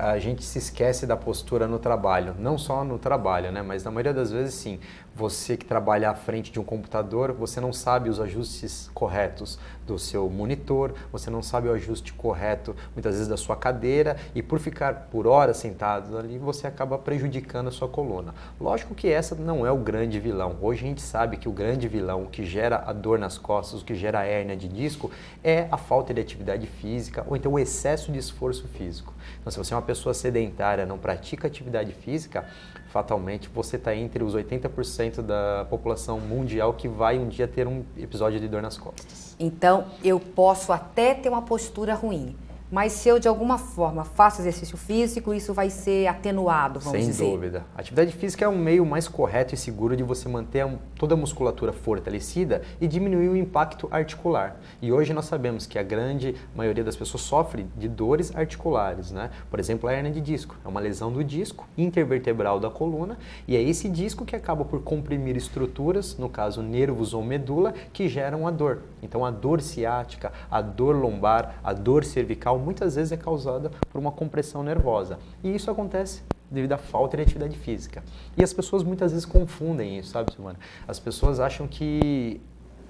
A gente se esquece da postura no trabalho, não só no trabalho, né? Mas na maioria das vezes sim. Você que trabalha à frente de um computador, você não sabe os ajustes corretos do seu monitor, você não sabe o ajuste correto, muitas vezes, da sua cadeira, e por ficar por horas sentado ali, você acaba prejudicando a sua coluna. Lógico que essa não é o grande vilão. Hoje a gente sabe que o grande vilão, o que gera a dor nas costas, o que gera a hérnia de disco, é a falta de atividade física ou então o excesso de esforço físico. Então, se você é uma pessoa sedentária, não pratica atividade física, fatalmente você está entre os 80% da população mundial que vai um dia ter um episódio de dor nas costas. Então, eu posso até ter uma postura ruim, mas se eu de alguma forma faço exercício físico, isso vai ser atenuado, vamos dizer. Sem dúvida. A atividade física é um meio mais correto e seguro de você manter toda a musculatura fortalecida e diminuir o impacto articular. E hoje nós sabemos que a grande maioria das pessoas sofre de dores articulares, né? Por exemplo, a hérnia de disco. É uma lesão do disco intervertebral da coluna e é esse disco que acaba por comprimir estruturas, no caso nervos ou medula, que geram a dor. Então a dor ciática, a dor lombar, a dor cervical muitas vezes é causada por uma compressão nervosa. E isso acontece devido à falta de atividade física. E as pessoas muitas vezes confundem isso, sabe, Silvana? As pessoas acham que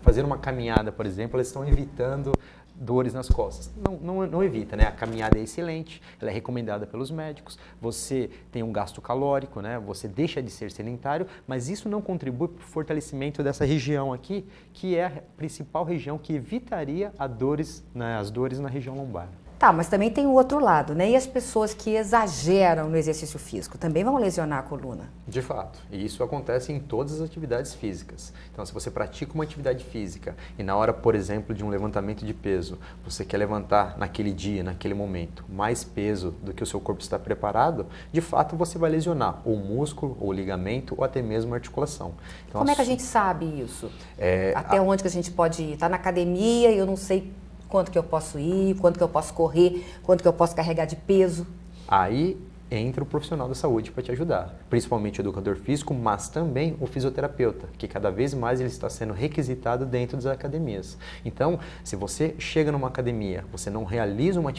fazer uma caminhada, por exemplo, elas estão evitando dores nas costas. Não evita, né? A caminhada é excelente, ela é recomendada pelos médicos, você tem um gasto calórico, né? Você deixa de ser sedentário, mas isso não contribui para o fortalecimento dessa região aqui, que é a principal região que evitaria as dores na região lombar. Tá, mas também tem o outro lado, né? E as pessoas que exageram no exercício físico também vão lesionar a coluna? De fato, e isso acontece em todas as atividades físicas. Então, se você pratica uma atividade física e na hora, por exemplo, de um levantamento de peso, você quer levantar naquele dia, naquele momento, mais peso do que o seu corpo está preparado, de fato você vai lesionar ou o músculo, ou o ligamento, ou até mesmo a articulação. Então, como é que a gente sabe isso? Até onde que a gente pode ir? Está na academia e eu não sei quanto que eu posso ir, quanto que eu posso correr, quanto que eu posso carregar de peso. Aí entra o profissional da saúde para te ajudar, principalmente o educador físico, mas também o fisioterapeuta, que cada vez mais ele está sendo requisitado dentro das academias. Então, se você chega numa academia, você não realiza uma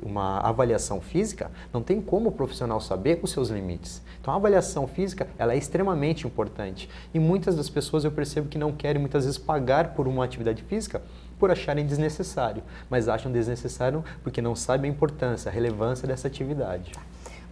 uma avaliação física, não tem como o profissional saber os seus limites. Então, a avaliação física, ela é extremamente importante. E muitas das pessoas eu percebo que não querem muitas vezes pagar por uma atividade física por acharem desnecessário, mas acham desnecessário porque não sabem a importância, a relevância dessa atividade.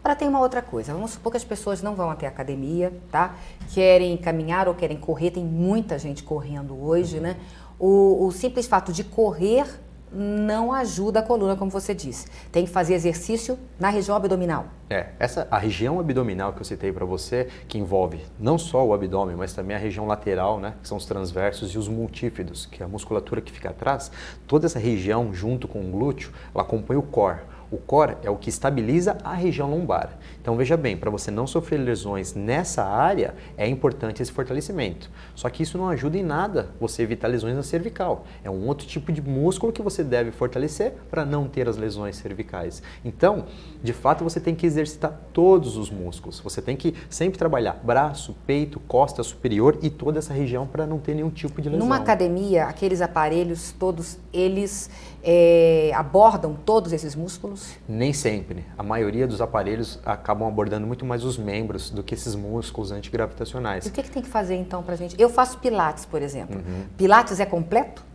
Agora tem uma outra coisa, vamos supor que as pessoas não vão até a academia, tá? Querem caminhar ou querem correr, tem muita gente correndo hoje, né? O simples fato de correr não ajuda a coluna, como você disse. Tem que fazer exercício na região abdominal. A região abdominal que eu citei para você, que envolve não só o abdômen, mas também a região lateral, né, que são os transversos e os multífidos, que é a musculatura que fica atrás, toda essa região, junto com o glúteo, ela compõe o core. O core é o que estabiliza a região lombar. Então veja bem, para você não sofrer lesões nessa área, é importante esse fortalecimento. Só que isso não ajuda em nada você evitar lesões na cervical. É um outro tipo de músculo que você deve fortalecer para não ter as lesões cervicais. Então, de fato, você tem que exercitar todos os músculos. Você tem que sempre trabalhar braço, peito, costa superior e toda essa região para não ter nenhum tipo de lesão. Numa academia, aqueles aparelhos todos, eles abordam todos esses músculos? Nem sempre. A maioria dos aparelhos acabam abordando muito mais os membros do que esses músculos antigravitacionais. E o que tem que fazer então pra gente? Eu faço pilates, por exemplo. Pilates é completo?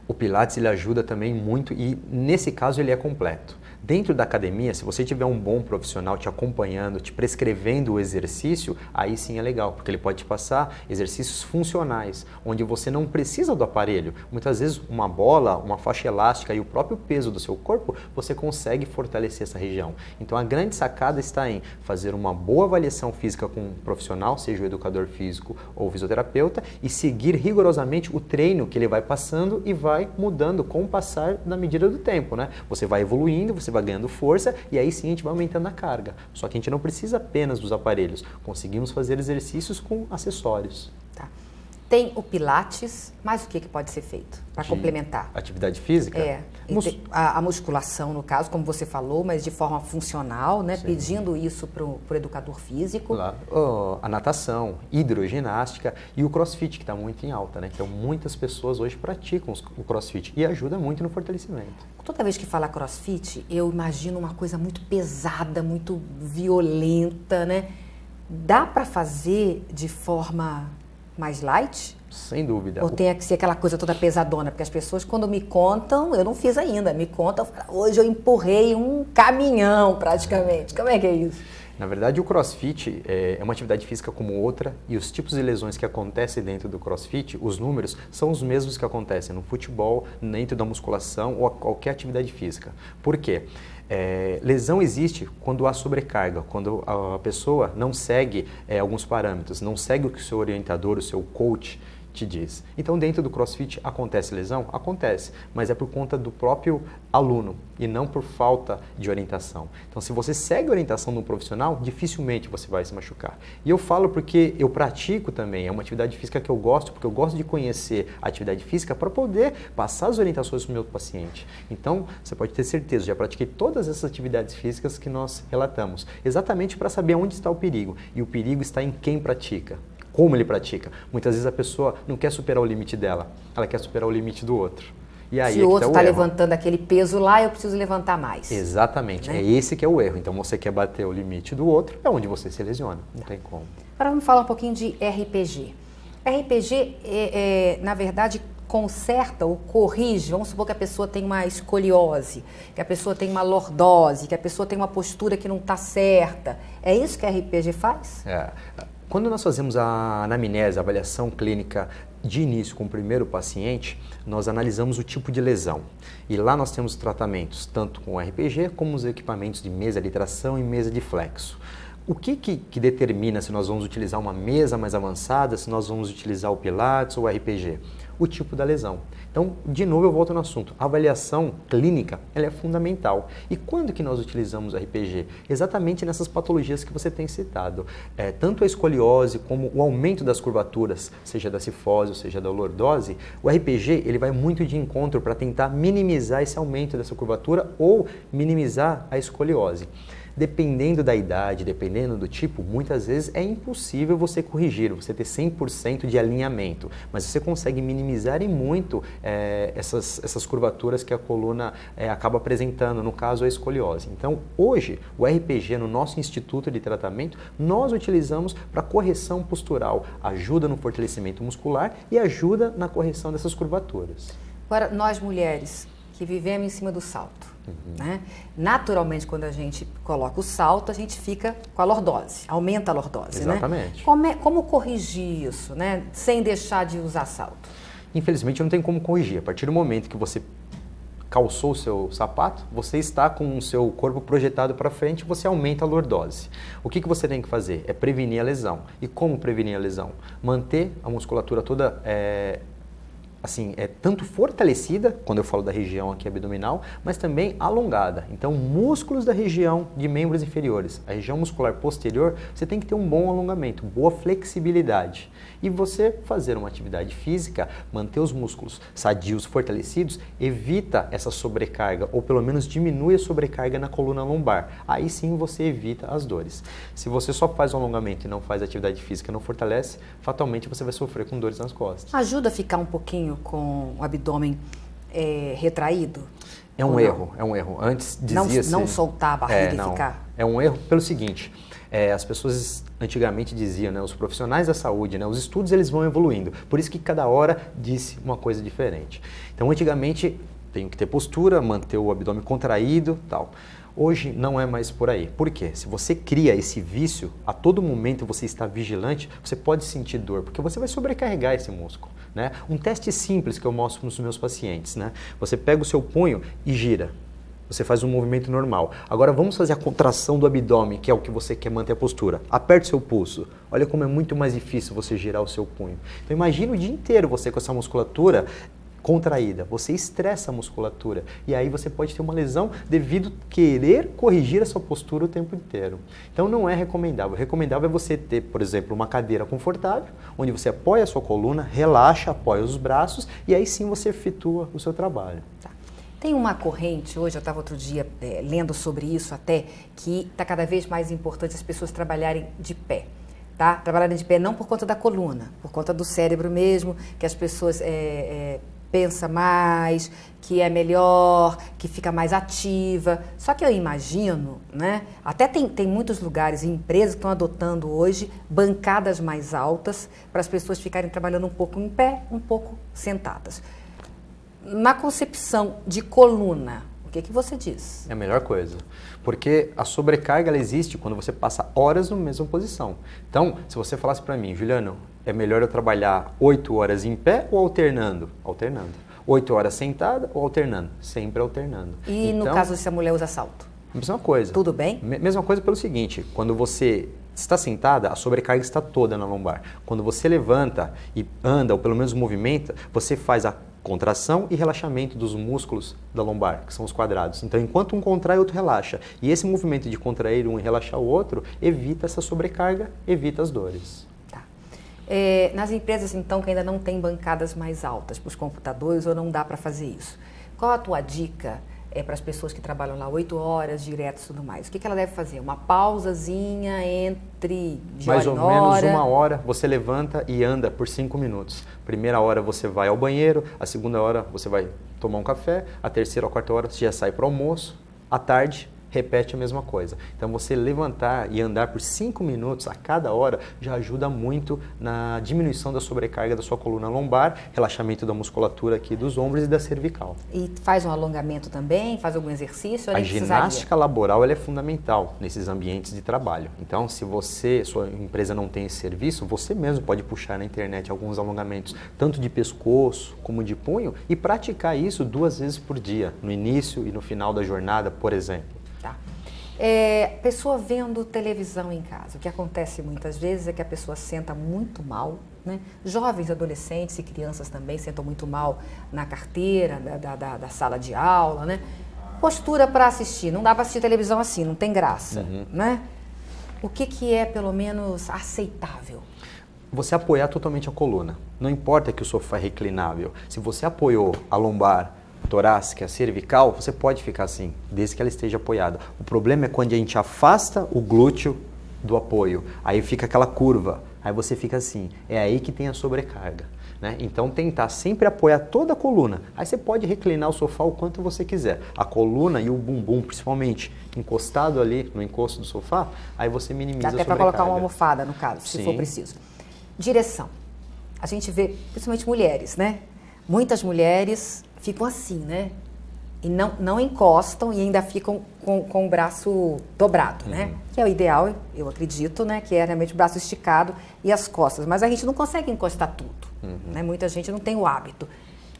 O pilates ele ajuda também muito e nesse caso ele é completo. Dentro da academia, se você tiver um bom profissional te acompanhando, te prescrevendo o exercício, aí sim é legal, porque ele pode te passar exercícios funcionais, onde você não precisa do aparelho. Muitas vezes uma bola, uma faixa elástica e o próprio peso do seu corpo, você consegue fortalecer essa região. Então a grande sacada está em fazer uma boa avaliação física com um profissional, seja o educador físico ou o fisioterapeuta, e seguir rigorosamente o treino que ele vai passando e vai mudando com o passar na medida do tempo, né? Você vai evoluindo, você vai ganhando força e aí sim a gente vai aumentando a carga. Só que a gente não precisa apenas dos aparelhos, conseguimos fazer exercícios com acessórios. Tá. Tem o pilates, mas o que pode ser feito para complementar? Atividade física? A musculação, no caso, como você falou, mas de forma funcional, né? Pedindo isso para o educador físico. A natação, hidroginástica e o crossfit, que está muito em alta, né? Então, muitas pessoas hoje praticam o crossfit e ajuda muito no fortalecimento. Toda vez que fala crossfit, eu imagino uma coisa muito pesada, muito violenta, né? Dá para fazer de forma mais light? Sem dúvida. Ou tem que ser aquela coisa toda pesadona? Porque as pessoas, quando me contam, eu não fiz ainda, me contam, hoje eu empurrei um caminhão praticamente. Como é que é isso? Na verdade, o crossfit é uma atividade física como outra e os tipos de lesões que acontecem dentro do crossfit, os números, são os mesmos que acontecem no futebol, dentro da musculação ou qualquer atividade física. Por quê? Lesão existe quando há sobrecarga, quando a pessoa não segue alguns parâmetros, não segue o que o seu orientador, o seu coach te diz. Então, dentro do CrossFit acontece lesão? Acontece, mas é por conta do próprio aluno e não por falta de orientação. Então, se você segue a orientação de um profissional, dificilmente você vai se machucar. E eu falo porque eu pratico também, é uma atividade física que eu gosto, porque eu gosto de conhecer a atividade física para poder passar as orientações para o meu paciente. Então, você pode ter certeza, já pratiquei todas essas atividades físicas que nós relatamos, exatamente para saber onde está o perigo. E o perigo está em quem pratica. Como ele pratica. Muitas vezes a pessoa não quer superar o limite dela, ela quer superar o limite do outro. E aí se o outro está levantando aquele peso lá, eu preciso levantar mais. Exatamente, né? É esse que é o erro. Então você quer bater o limite do outro, é onde você se lesiona, não tem como. Agora vamos falar um pouquinho de RPG. RPG, na verdade, conserta ou corrige, vamos supor que a pessoa tem uma escoliose, que a pessoa tem uma lordose, que a pessoa tem uma postura que não está certa. É isso que a RPG faz? Quando nós fazemos a anamnese, a avaliação clínica de início com o primeiro paciente, nós analisamos o tipo de lesão. E lá nós temos tratamentos tanto com RPG como os equipamentos de mesa de tração e mesa de flexo. O que determina se nós vamos utilizar uma mesa mais avançada, se nós vamos utilizar o Pilates ou o RPG? O tipo da lesão. Então, de novo, eu volto no assunto. A avaliação clínica, ela é fundamental. E quando que nós utilizamos o RPG? Exatamente nessas patologias que você tem citado. Tanto a escoliose como o aumento das curvaturas, seja da cifose ou seja da lordose, o RPG ele vai muito de encontro para tentar minimizar esse aumento dessa curvatura ou minimizar a escoliose. Dependendo da idade, dependendo do tipo, muitas vezes é impossível você corrigir, você ter 100% de alinhamento, mas você consegue minimizar e muito essas curvaturas que a coluna acaba apresentando, no caso a escoliose. Então, hoje, o RPG no nosso instituto de tratamento, nós utilizamos para correção postural, ajuda no fortalecimento muscular e ajuda na correção dessas curvaturas. Agora, nós mulheres que vivemos em cima do salto, né? Naturalmente, quando a gente coloca o salto, a gente fica com a lordose, aumenta a lordose. Exatamente. Né? Como corrigir isso, né? Sem deixar de usar salto? Infelizmente, não tem como corrigir. A partir do momento que você calçou o seu sapato, você está com o seu corpo projetado para frente, você aumenta a lordose. O que você tem que fazer? É prevenir a lesão. E como prevenir a lesão? Manter a musculatura toda tanto fortalecida, quando eu falo da região aqui abdominal, mas também alongada. Então, músculos da região de membros inferiores, a região muscular posterior, você tem que ter um bom alongamento, boa flexibilidade. E você fazer uma atividade física, manter os músculos sadios, fortalecidos, evita essa sobrecarga, ou pelo menos diminui a sobrecarga na coluna lombar. Aí sim você evita as dores. Se você só faz o alongamento e não faz atividade física, não fortalece, fatalmente você vai sofrer com dores nas costas. Ajuda a ficar um pouquinho com o abdômen retraído? É um erro. Antes dizia-se... Não soltar a barriga e ficar... É um erro pelo seguinte, as pessoas antigamente diziam, né, os profissionais da saúde, né, os estudos eles vão evoluindo, por isso que cada hora disse uma coisa diferente. Então, antigamente, tem que ter postura, manter o abdômen contraído, tal. Hoje não é mais por aí. Por quê? Se você cria esse vício, a todo momento você está vigilante, você pode sentir dor, porque você vai sobrecarregar esse músculo. Né? Um teste simples que eu mostro nos meus pacientes, né? Você pega o seu punho e gira. Você faz um movimento normal. Agora vamos fazer a contração do abdômen, que é o que você quer manter a postura. Aperte o seu pulso. Olha como é muito mais difícil você girar o seu punho. Então imagina o dia inteiro você com essa musculatura contraída, você estressa a musculatura e aí você pode ter uma lesão devido querer corrigir a sua postura o tempo inteiro. Então não é recomendável. O recomendável é você ter, por exemplo, uma cadeira confortável, onde você apoia a sua coluna, relaxa, apoia os braços e aí sim você efetua o seu trabalho. Tá. Tem uma corrente, hoje eu estava outro dia lendo sobre isso até, que está cada vez mais importante as pessoas trabalharem de pé. Tá? Trabalharem de pé não por conta da coluna, por conta do cérebro mesmo, que as pessoas pensa mais, que é melhor, que fica mais ativa. Só que eu imagino, né? Até tem muitos lugares e empresas que estão adotando hoje bancadas mais altas para as pessoas ficarem trabalhando um pouco em pé, um pouco sentadas. Na concepção de coluna, o que você diz? É a melhor coisa, porque a sobrecarga ela existe quando você passa horas na mesma posição. Então, se você falasse para mim, Juliano, é melhor eu trabalhar 8 horas em pé ou alternando? Alternando. 8 horas sentada ou alternando? Sempre alternando. E então, no caso se a mulher usa salto? Mesma coisa. Tudo bem? Mesma coisa pelo seguinte, quando você está sentada, a sobrecarga está toda na lombar. Quando você levanta e anda, ou pelo menos movimenta, você faz a contração e relaxamento dos músculos da lombar, que são os quadrados. Então, enquanto um contrai, o outro relaxa. E esse movimento de contrair um e relaxar o outro evita essa sobrecarga, evita as dores. Tá. Nas empresas, então, que ainda não tem bancadas mais altas para os computadores ou não dá para fazer isso, qual a tua dica para as pessoas que trabalham lá 8 horas direto e tudo mais? O que ela deve fazer? Uma pausazinha entre de mais hora ou menos 1 hora, você levanta e anda por 5 minutos. Primeira hora você vai ao banheiro, a segunda hora você vai tomar um café, a terceira ou a quarta hora você já sai para o almoço, à tarde repete a mesma coisa. Então você levantar e andar por 5 minutos a cada hora já ajuda muito na diminuição da sobrecarga da sua coluna lombar, relaxamento da musculatura aqui dos ombros e da cervical. E faz um alongamento também? Faz algum exercício? A ginástica laboral ela é fundamental nesses ambientes de trabalho. Então, se sua empresa não tem esse serviço, você mesmo pode puxar na internet alguns alongamentos, tanto de pescoço como de punho, e praticar isso 2 vezes por dia, no início e no final da jornada, por exemplo. Tá. Pessoa vendo televisão em casa, o que acontece muitas vezes é que a pessoa senta muito mal, né? Jovens, adolescentes e crianças também sentam muito mal na carteira da sala de aula, né? Postura para assistir, não dá para assistir televisão assim, não tem graça, né? O que é pelo menos aceitável? Você apoiar totalmente a coluna. Não importa que o sofá é reclinável. Se você apoiou a lombar, torácica, cervical, você pode ficar assim, desde que ela esteja apoiada. O problema é quando a gente afasta o glúteo do apoio, aí fica aquela curva, aí você fica assim, é aí que tem a sobrecarga, né? Então tentar sempre apoiar toda a coluna, aí você pode reclinar o sofá o quanto você quiser, a coluna e o bumbum principalmente encostado ali no encosto do sofá, aí você minimiza a sobrecarga. Dá até para colocar uma almofada no caso, se for preciso. Direção, a gente vê principalmente mulheres, né? Muitas mulheres ficam assim, né? E não encostam e ainda ficam com o braço dobrado, né? Que é o ideal, eu acredito, né? Que é realmente o braço esticado e as costas. Mas a gente não consegue encostar tudo, né? Muita gente não tem o hábito.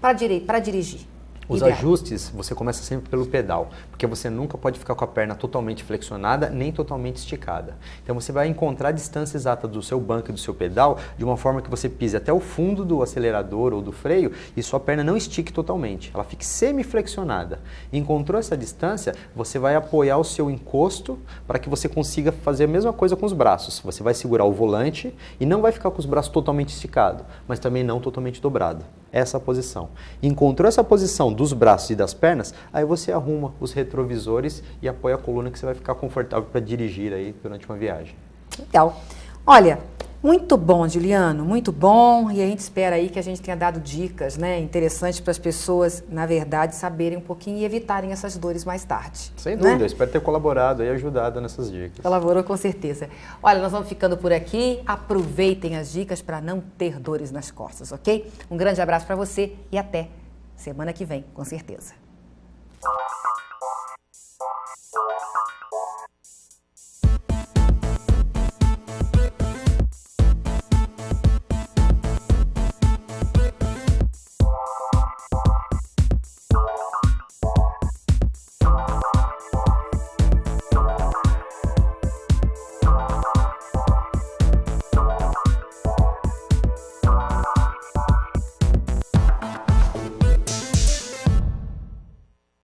Para dirigir. Os ajustes, você começa sempre pelo pedal, porque você nunca pode ficar com a perna totalmente flexionada, nem totalmente esticada. Então você vai encontrar a distância exata do seu banco e do seu pedal, de uma forma que você pise até o fundo do acelerador ou do freio e sua perna não estique totalmente, ela fique semi-flexionada. Encontrou essa distância, você vai apoiar o seu encosto para que você consiga fazer a mesma coisa com os braços. Você vai segurar o volante e não vai ficar com os braços totalmente esticados, mas também não totalmente dobrado. Essa posição. Encontrou essa posição dos braços e das pernas, aí você arruma os retrovisores e apoia a coluna que você vai ficar confortável para dirigir aí durante uma viagem. Legal. Olha, muito bom, Juliano, muito bom. E a gente espera aí que a gente tenha dado dicas, né, interessantes para as pessoas, na verdade, saberem um pouquinho e evitarem essas dores mais tarde. Sem dúvida, espero ter colaborado e ajudado nessas dicas. Colaborou com certeza. Olha, nós vamos ficando por aqui. Aproveitem as dicas para não ter dores nas costas, ok? Um grande abraço para você e até semana que vem, com certeza.